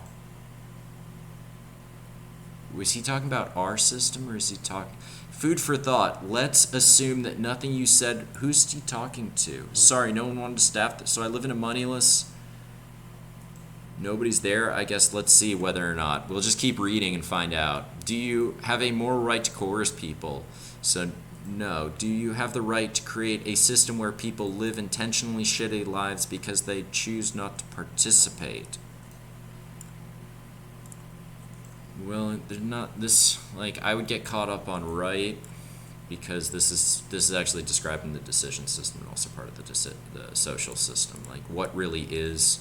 Was he talking about our system, or is he talking... Food for thought. Let's assume that nothing you said... Who's he talking to? Sorry, no one wanted to staff this. So I live in a moneyless... Nobody's there. I guess let's see whether or not. We'll just keep reading and find out. Do you have a moral right to coerce people? So... No. Do you have the right to create a system where people live intentionally shitty lives because they choose not to participate? Well, they're not this, like, I would get caught up on right because this is actually described in the decision system and also part of the social system. Like, what really is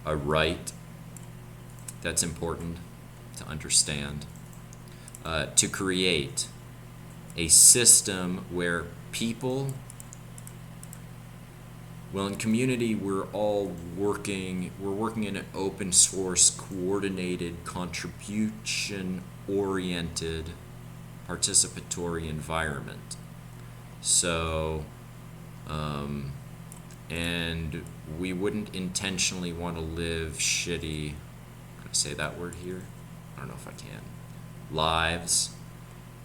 a right? That's important to understand. To create a system where people, well, in community, we're working in an open source, coordinated, contribution-oriented, participatory environment. So, and we wouldn't intentionally want to live shitty, can I say that word here? I don't know if I can. Lives.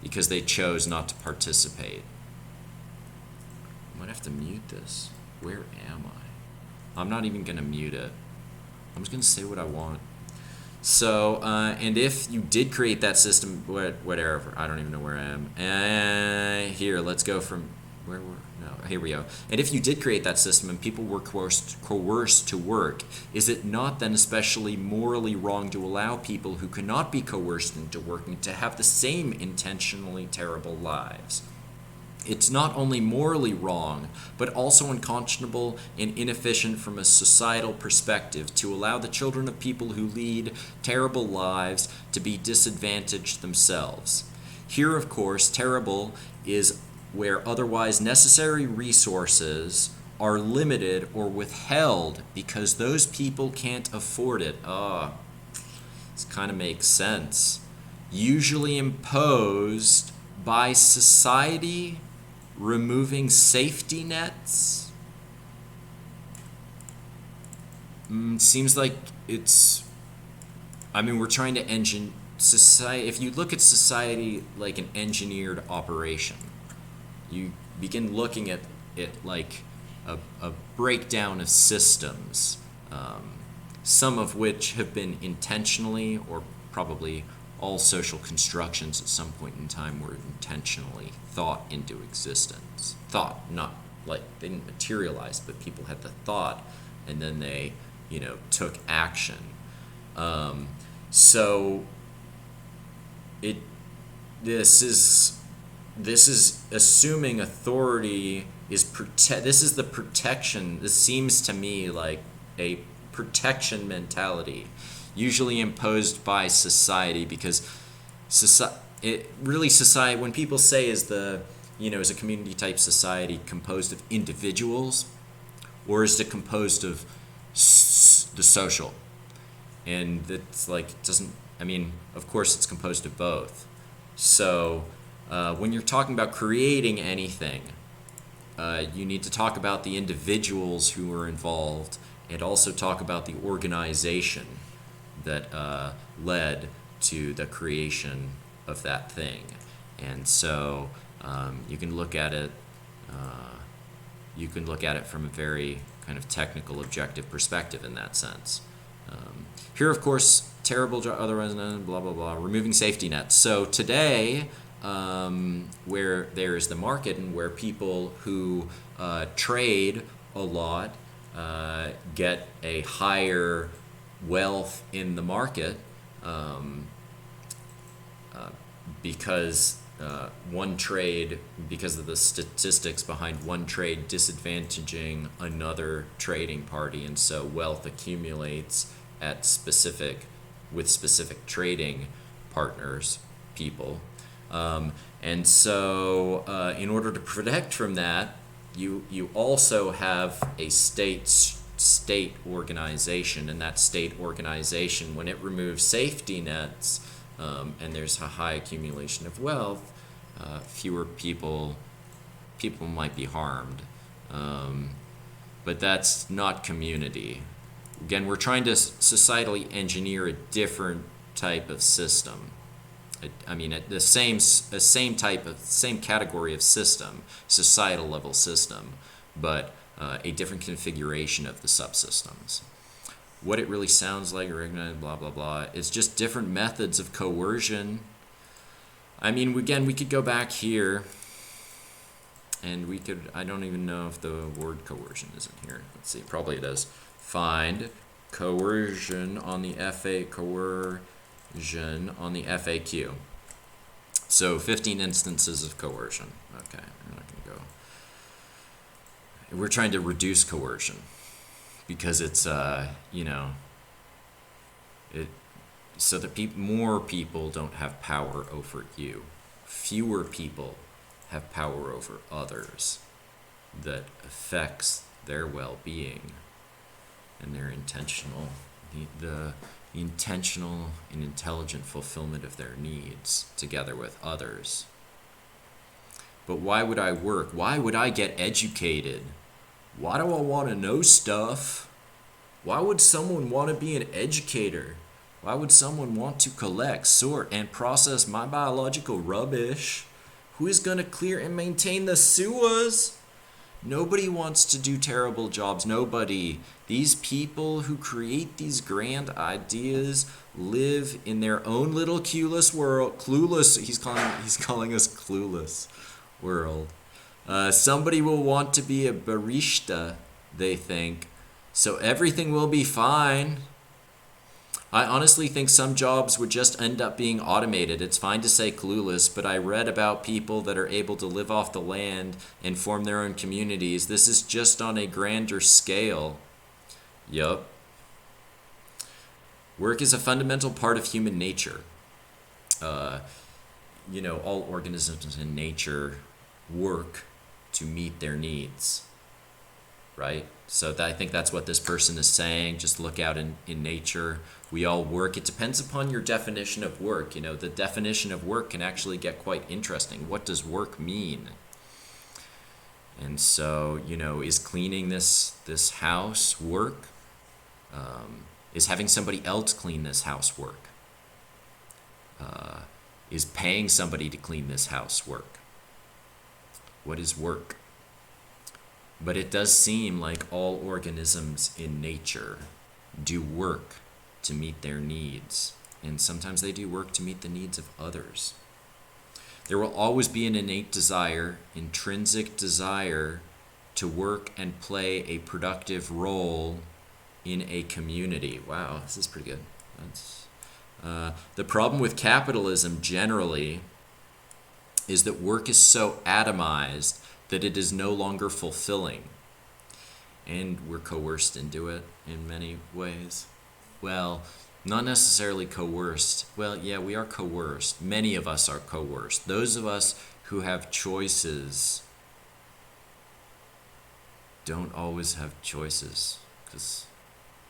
Because they chose not to participate. I might have to mute this. Where am I? I'm not even going to mute it. I'm just going to say what I want. So, and if you did create that system, whatever, I don't even know where I am. Here, let's go from, here we go. And if you did create that system and people were coerced to work, is it not then especially morally wrong to allow people who cannot be coerced into working to have the same intentionally terrible lives? It's not only morally wrong, but also unconscionable and inefficient from a societal perspective to allow the children of people who lead terrible lives to be disadvantaged themselves. Here, of course, terrible is where otherwise necessary resources are limited or withheld because those people can't afford it. This kind of makes sense. Usually imposed by society, removing safety nets. Seems like it's, we're trying to society. If you look at society like an engineered operation, you begin looking at it like a breakdown of systems, some of which have been intentionally, or probably all social constructions at some point in time were intentionally thought into existence. Thought, not like they didn't materialize, but people had the thought and then they, took action. So this is assuming authority is this is the protection. This seems to me like a protection mentality, usually imposed by society, because society, when people say is a community type society composed of individuals, or is it composed of the social? And it's like, of course it's composed of both. So when you're talking about creating anything, you need to talk about the individuals who are involved and also talk about the organization that led to the creation of that thing. And so you can look at it from a very kind of technical, objective perspective in that sense. Here, of course, terrible otherwise blah blah blah, removing safety nets. So today, where there is the market and where people who trade a lot get a higher wealth in the market, because one trade, because of the statistics behind one trade disadvantaging another trading party, and so wealth accumulates at with specific trading partners, people. And so in order to protect from that, you also have a state organization, and that state organization, when it removes safety nets, and there's a high accumulation of wealth, fewer people might be harmed. But that's not community. Again, we're trying to societally engineer a different type of system. I mean, the same category of system, societal level system, but a different configuration of the subsystems. What it really sounds like, blah, blah, blah, is just different methods of coercion. I mean, again, we could go back here, and we could, I don't even know if the word coercion is in here. Let's see, probably it is. Find coercion on the on the FAQ. So 15 instances of coercion. Okay, we're not going to go. We're trying to reduce coercion because it's, so that more people don't have power over you. Fewer people have power over others that affects their well-being and their intentional, the intentional and intelligent fulfillment of their needs together with others. But why would I work? Why would I get educated? Why do I want to know stuff? Why would someone want to be an educator? Why would someone want to collect, sort, and process my biological rubbish? Who is going to clear and maintain the sewers? Nobody wants to do terrible jobs. Nobody. These people who create these grand ideas live in their own little clueless world. Clueless. He's calling us clueless world. Somebody will want to be a barista, they think. So everything will be fine. I honestly think some jobs would just end up being automated. It's fine to say clueless, but I read about people that are able to live off the land and form their own communities. This is just on a grander scale. Yup. Work is a fundamental part of human nature. All organisms in nature work to meet their needs, right? So I think that's what this person is saying. Just look out in nature. We all work. It depends upon your definition of work. The definition of work can actually get quite interesting. What does work mean? And so, is cleaning this house work? Is having somebody else clean this house work? Is paying somebody to clean this house work? What is work? But it does seem like all organisms in nature do work to meet their needs. And sometimes they do work to meet the needs of others. There will always be an innate desire, intrinsic desire, to work and play a productive role in a community. Wow, this is pretty good. The problem with capitalism generally is that work is so atomized that it is no longer fulfilling. And we're coerced into it in many ways. Well, not necessarily coerced. Well, yeah, we are coerced. Many of us are coerced. Those of us who have choices don't always have choices. Because,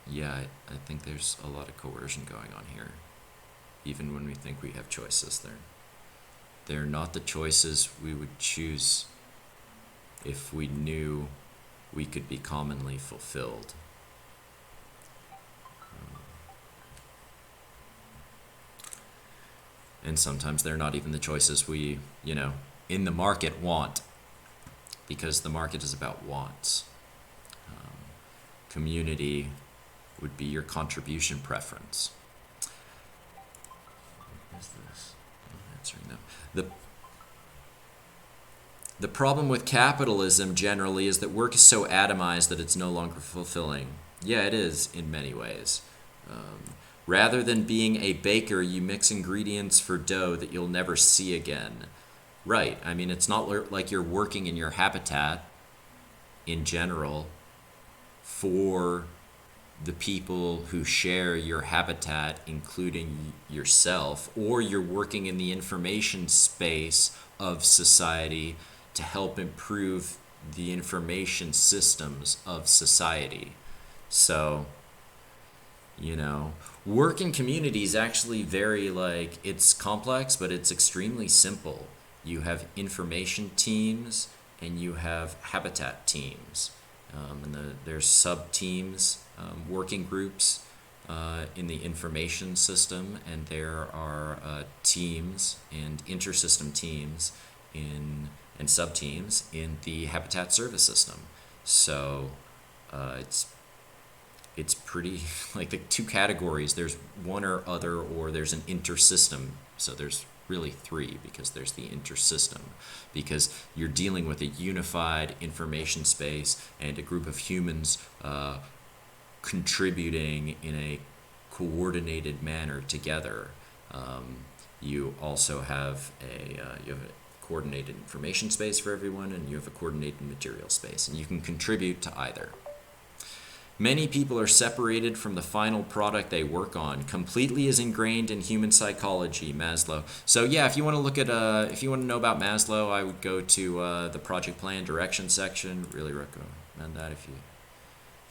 yeah, I think there's a lot of coercion going on here. Even when we think we have choices, they're not the choices we would choose if we knew we could be commonly fulfilled. And sometimes they're not even the choices we, in the market want, because the market is about wants. Community would be your contribution preference. What is this? I'm answering them. The problem with capitalism generally is that work is so atomized that it's no longer fulfilling. Yeah, it is in many ways. Rather than being a baker, you mix ingredients for dough that you'll never see again. Right. I mean, it's not like you're working in your habitat in general for the people who share your habitat, including yourself, or you're working in the information space of society to help improve the information systems of society. So, you know, work in community is actually very, like, it's complex, but it's extremely simple. You have information teams and you have habitat teams. There's sub-teams, working groups in the information system, and there are teams and intersystem teams and sub-teams in the habitat service system. So it's pretty, like, the two categories, there's one or other, or there's an intersystem. So there's really three, because there's the intersystem, because you're dealing with a unified information space and a group of humans contributing in a coordinated manner together. You also have a coordinated information space for everyone, and you have a coordinated material space, and you can contribute to either. Many people are separated from the final product they work on. Completely is ingrained in human psychology, Maslow. So yeah, if you want to look at, if you want to know about Maslow, I would go to the project plan direction section. Really recommend that if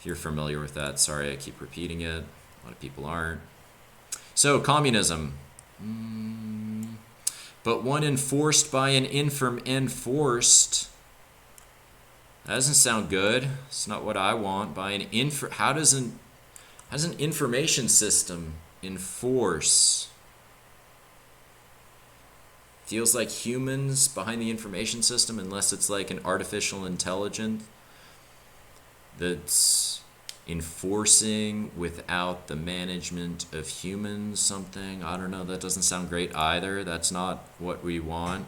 you're familiar with that. Sorry, I keep repeating it. A lot of people aren't. So communism, but one enforced by an enforced. That doesn't sound good. It's not what I want. By an how does an information system enforce? Feels like humans behind the information system, unless it's like an artificial intelligence that's enforcing without the management of humans something. I don't know. That doesn't sound great either. That's not what we want.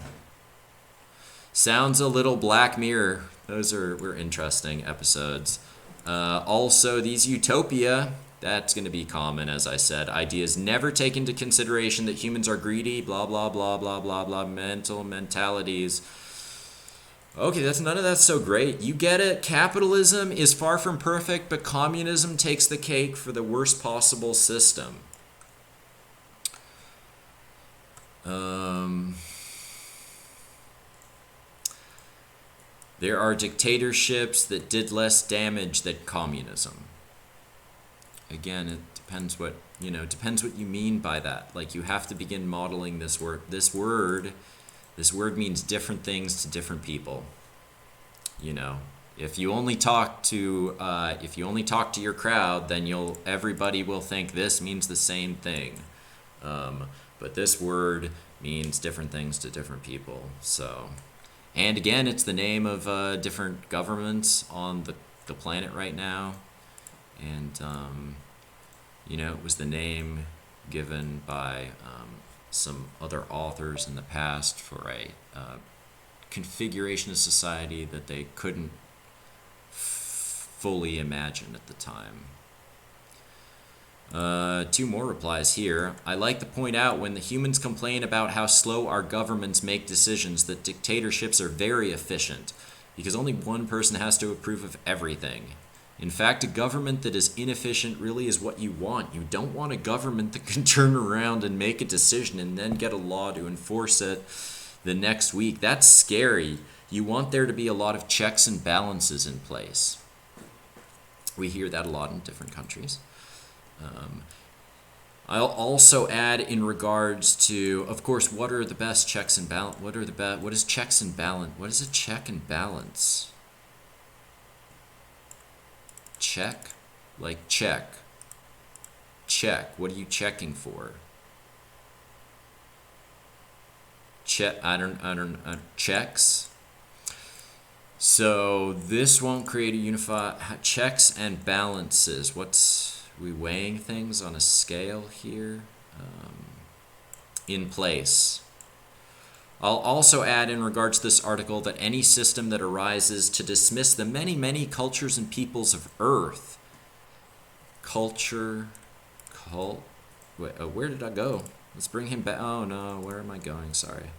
Sounds a little Black Mirror. Were interesting episodes. Also, these utopia, that's going to be common, as I said. Ideas never take into consideration that humans are greedy, blah, blah, blah, blah, blah, blah, mentalities. Okay, none of that's so great. You get it. Capitalism is far from perfect, but communism takes the cake for the worst possible system. There are dictatorships that did less damage than communism. Again, it depends what you mean by that. Like, you have to begin modeling this word. This word means different things to different people. If you only talk to your crowd, then everybody will think this means the same thing. But this word means different things to different people. So. And again, it's the name of different governments on the planet right now. And, it was the name given by some other authors in the past for a configuration of society that they couldn't fully imagine at the time. Two more replies here. I like to point out, when the humans complain about how slow our governments make decisions, that dictatorships are very efficient, because only one person has to approve of everything. In fact, a government that is inefficient really is what you want. You don't want a government that can turn around and make a decision and then get a law to enforce it the next week. That's scary. You want there to be a lot of checks and balances in place. We hear that a lot in different countries. I'll also add, in regards to, of course, what are the best checks and balance? What is checks and balance? What is a check and balance? Check, like check. What are you checking for? Checks. So this won't create a unified checks and balances. We weighing things on a scale here, in place. I'll also add, in regards to this article, that any system that arises to dismiss the many, many cultures and peoples of Earth. Where did I go? Let's bring him back. Oh no, where am I going? Sorry.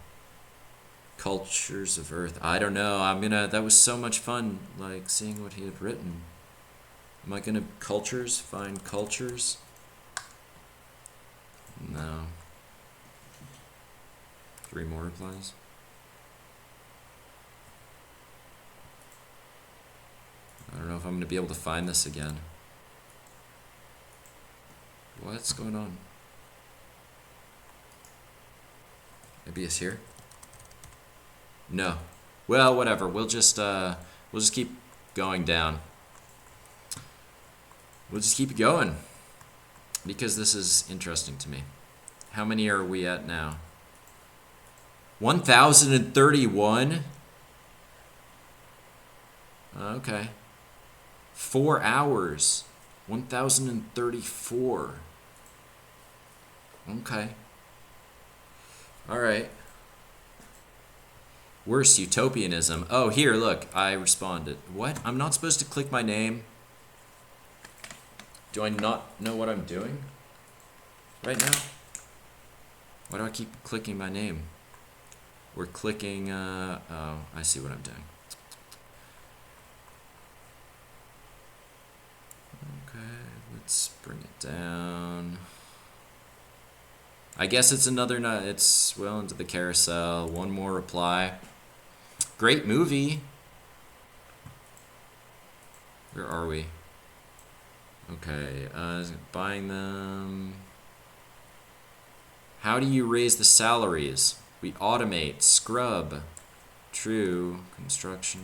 Cultures of Earth. I don't know. That was so much fun, like, seeing what he had written. Am I gonna cultures? Find cultures? No. 3 more replies. I don't know if I'm gonna be able to find this again. What's going on? Maybe it's here? No. Well, whatever. We'll just keep going down. We'll just keep going because this is interesting to me. How many are we at now? 1,031? Okay. 4 hours. 1,034. Okay. All right. Worse utopianism. Oh, here, look. I responded. What? I'm not supposed to click my name? Do I not know what I'm doing right now? Why do I keep clicking my name? We're clicking, oh, I see what I'm doing. Okay, let's bring it down. I guess it's another, it's well into the carousel. One more reply. Great movie. Where are we? Okay, buying them. How do you raise the salaries? We automate, scrub, true, construction.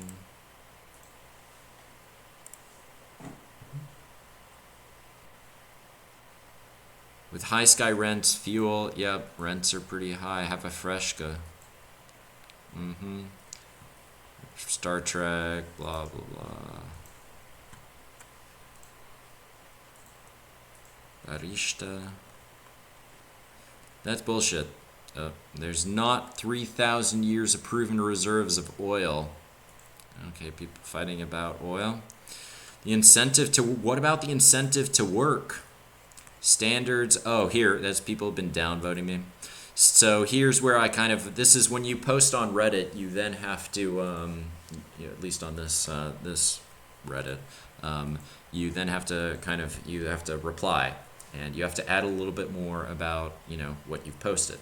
With high sky rents, fuel, yep, rents are pretty high. Have a Freshka. Star Trek, blah, blah, blah. Barista. That's bullshit. There's not 3,000 years of proven reserves of oil. Okay, people fighting about oil. The incentive to, what about the incentive to work? Standards, oh, here, that's people have been downvoting me. So here's where I kind of, this is when you post on Reddit, you then have to, you know, at least on this, this Reddit, you then have to kind of, you have to reply. And you have to add a little bit more about, you know, what you've posted.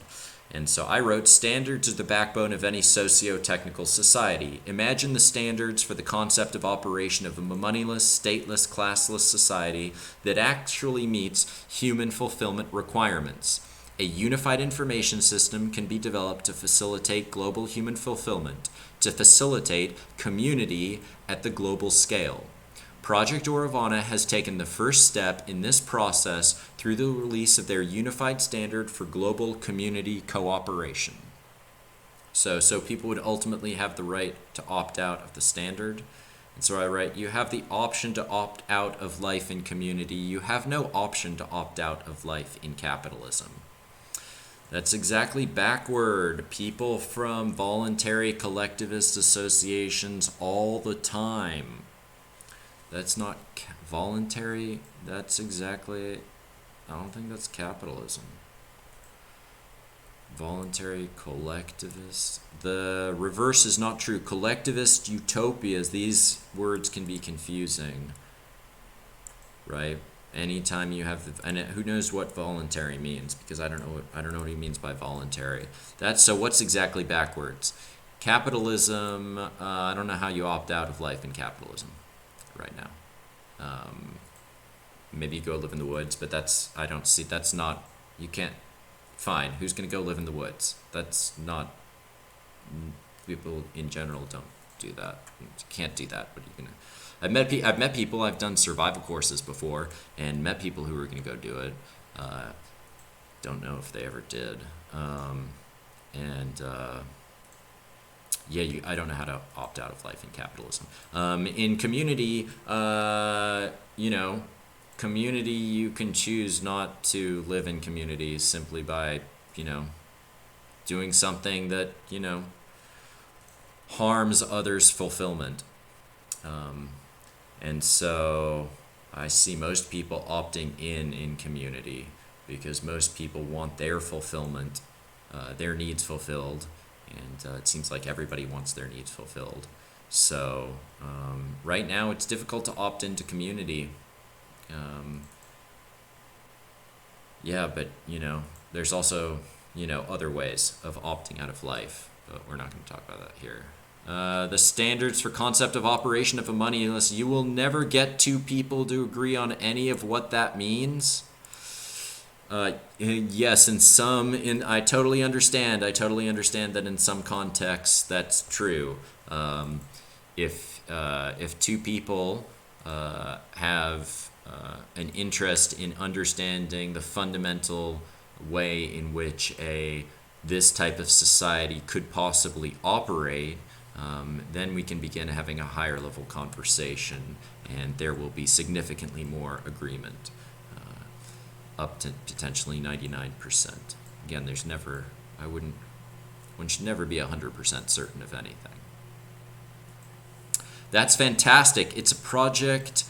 And so I wrote, standards are the backbone of any socio-technical society. Imagine the standards for the concept of operation of a moneyless, stateless, classless society that actually meets human fulfillment requirements. A unified information system can be developed to facilitate global human fulfillment, to facilitate community at the global scale. Project Auravana has taken the first step in this process through the release of their unified standard for global community cooperation. So people would ultimately have the right to opt out of the standard. And so I write, you have the option to opt out of life in community. You have no option to opt out of life in capitalism. That's exactly backward. People from voluntary collectivist associations all the time. That's not voluntary. That's exactly, I don't think that's capitalism. Voluntary collectivist. The reverse is not true. Collectivist utopias, these words can be confusing, right? Anytime you have, and who knows what voluntary means, because I don't know what he means by voluntary. That's, so what's exactly backwards? Capitalism, I don't know how you opt out of life in capitalism right now. Maybe you go live in the woods, but that's, I don't see, that's not, you can't, fine, who's going to go live in the woods? That's not, people in general don't do that. You can't do that. What are you going to, I've met people, I've done survival courses before, and met people who were going to go do it. Don't know if they ever did. Yeah, I don't know how to opt out of life in capitalism. In community, you know, community, you can choose not to live in community simply by, you know, doing something that, you know, harms others' fulfillment. And so I see most people opting in community because most people want their fulfillment, their needs fulfilled. And it seems like everybody wants their needs fulfilled. So right now it's difficult to opt into community. Um, yeah, but, there's also, other ways of opting out of life, but we're not going to talk about that here. The standards for concept of operation of a moneyless. You will never get two people to agree on any of what that means. Yes, I totally understand. I totally understand that in some contexts that's true. If two people have an interest in understanding the fundamental way in which this type of society could possibly operate, then we can begin having a higher level conversation, and there will be significantly more agreement, up to potentially 99%. Again, one should never be 100% certain of anything. That's fantastic. It's a project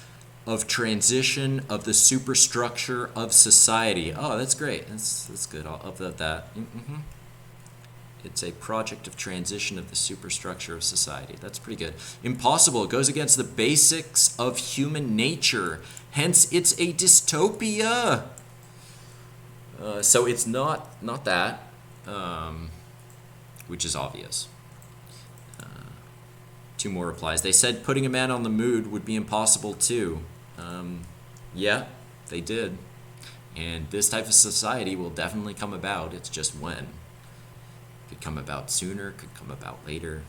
of transition of the superstructure of society. Oh, that's great. That's good. I'll upvote that. Mm-hmm. It's a project of transition of the superstructure of society. That's pretty good. Impossible. It goes against the basics of human nature. Hence, it's a dystopia. So it's not that, which is obvious. Two more replies. They said putting a man on the moon would be impossible too. Yeah, they did. And this type of society will definitely come about. It's just when. Could come about sooner, could come about later.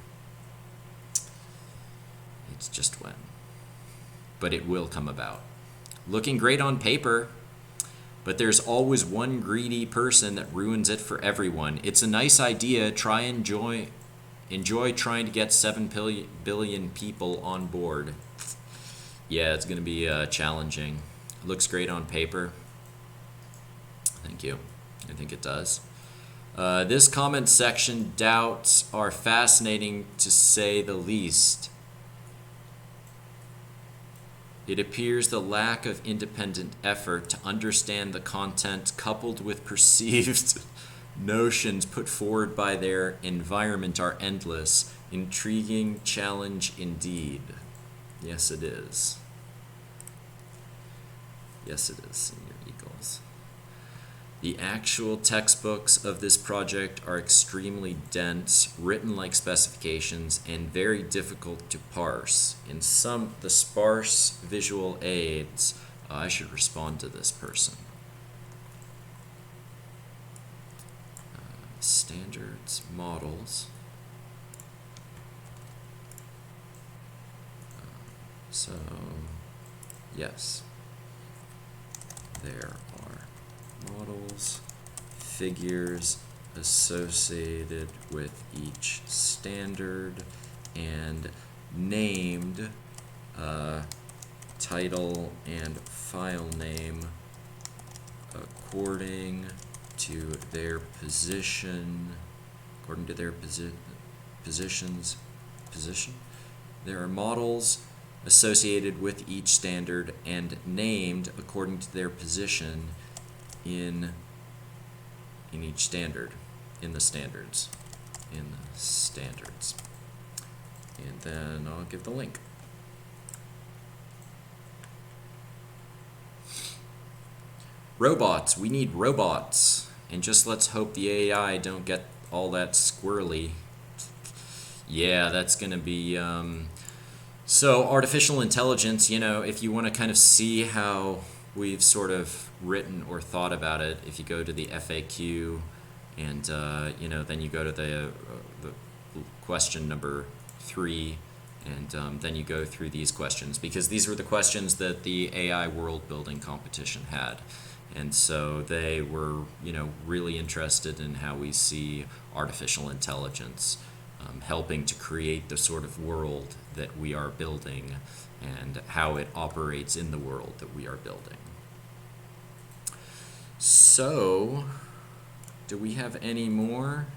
It's just when. But it will come about. Looking great on paper, but there's always one greedy person that ruins it for everyone. It's a nice idea. Enjoy trying to get 7 billion people on board. Yeah, it's going to be challenging. It looks great on paper. Thank you. I think it does. This comment section doubts are fascinating to say the least. It appears the lack of independent effort to understand the content coupled with perceived notions put forward by their environment are endless. Intriguing challenge indeed. Yes, it is. Yes, it is, Senior Eagles. The actual textbooks of this project are extremely dense, written like specifications, and very difficult to parse. In the sparse visual aids, I should respond to this person. Standards, models. So, yes, there are models, figures associated with each standard, and named title and file name according to their position, position. There are models associated with each standard and named according to their position in each standard, in the standards. And then I'll give the link. Robots, we need robots. And just let's hope the AI don't get all that squirrely. Yeah, that's going to be... So artificial intelligence, if you want to kind of see how we've sort of written or thought about it, if you go to the FAQ and, then you go to the question number 3, and then you go through these questions, because these were the questions that the AI world building competition had. And so they were, really interested in how we see artificial intelligence helping to create the sort of world that we are building and how it operates in the world that we are building. So, do we have any more?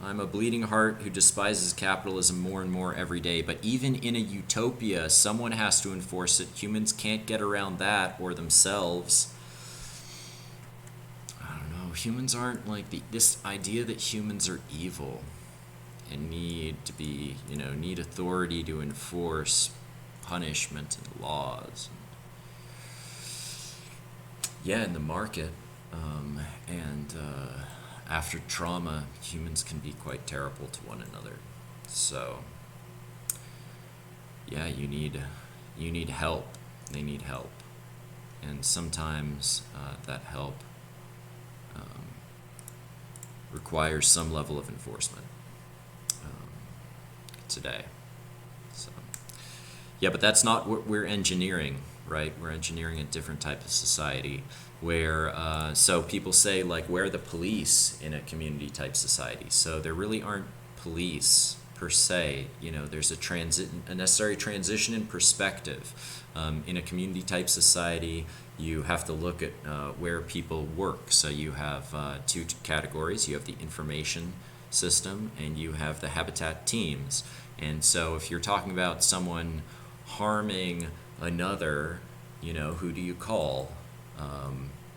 I'm a bleeding heart who despises capitalism more and more every day, but even in a utopia, someone has to enforce it. Humans can't get around that or themselves. Humans aren't like this idea that humans are evil and need to be, need authority to enforce punishment and laws. yeah, in the market. And after trauma, humans can be quite terrible to one another. So, yeah, you need help. They need help, and sometimes that help requires some level of enforcement today. So, yeah, but that's not what we're engineering, right? We're engineering a different type of society where, so people say, like, where are the police in a community type society? So there really aren't police per se. You know, there's a necessary transition in perspective. In a community type society, you have to look at where people work. So you have two categories. You have the information system and you have the habitat teams. And so if you're talking about someone harming another, you know, who do you call?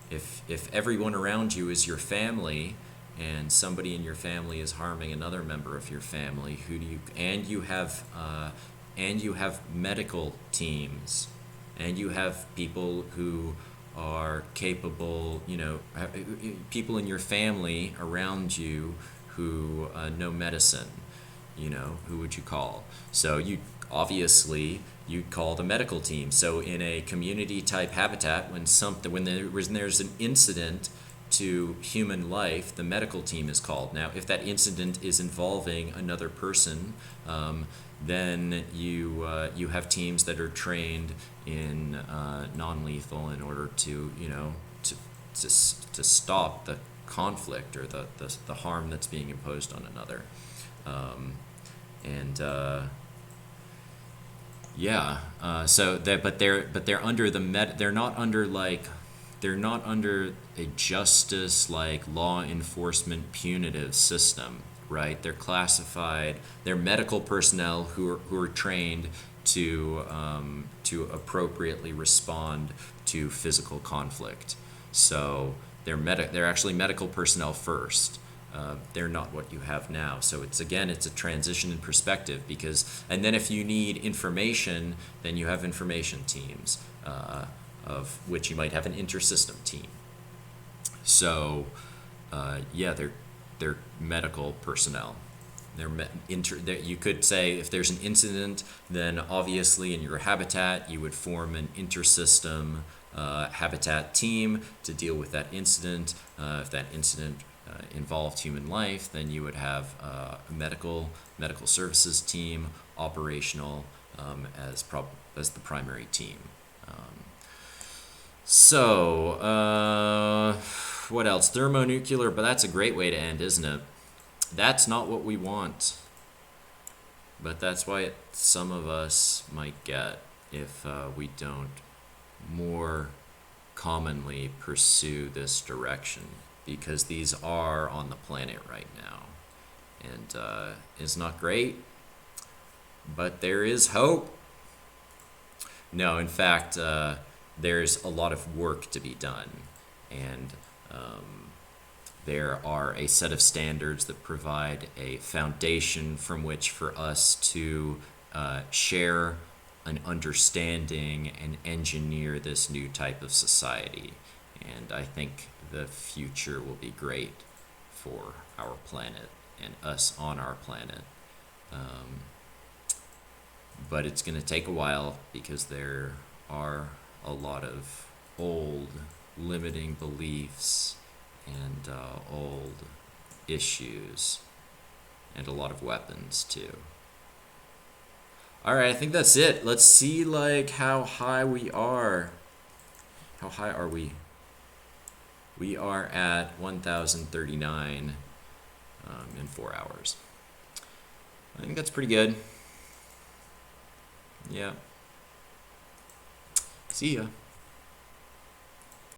If everyone around you is your family and somebody in your family is harming another member of your family, who do you, and you have medical teams, and you have people who are capable, you know, people in your family around you who know medicine, you know, who would you call? So you obviously you'd call the medical team. So in a community type habitat, when there's an incident to human life, the medical team is called. Now, if that incident is involving another person, then you have teams that are trained in non-lethal in order to, you know, to stop the conflict or the harm that's being imposed on another. So they're under they're not under they're not under a justice like law enforcement punitive system, right? They're classified. They're medical personnel who are trained to appropriately respond to physical conflict. So they're actually medical personnel first. They're not what you have now. So it's a transition in perspective and then if you need information, then you have information teams, of which you might have an intersystem team. So, they're medical personnel. You could say if there's an incident, then obviously in your habitat you would form an intersystem habitat team to deal with that incident. If that incident involved human life, then you would have a medical services team, operational, as the primary team. What else? Thermonuclear, but that's a great way to end, isn't it? That's not what we want, but that's why some of us might get if we don't more commonly pursue this direction, because these are on the planet right now, and it's not great, but there is hope. No, in fact, there's a lot of work to be done, and there are a set of standards that provide a foundation from which for us to share an understanding and engineer this new type of society. And I think the future will be great for our planet and us on our planet. But it's going to take a while because there are a lot of old limiting beliefs and old issues and a lot of weapons too. All right, I think that's it. Let's see how high we are. How high are we? We are at 1,039 in 4 hours. I think that's pretty good. Yeah. See ya.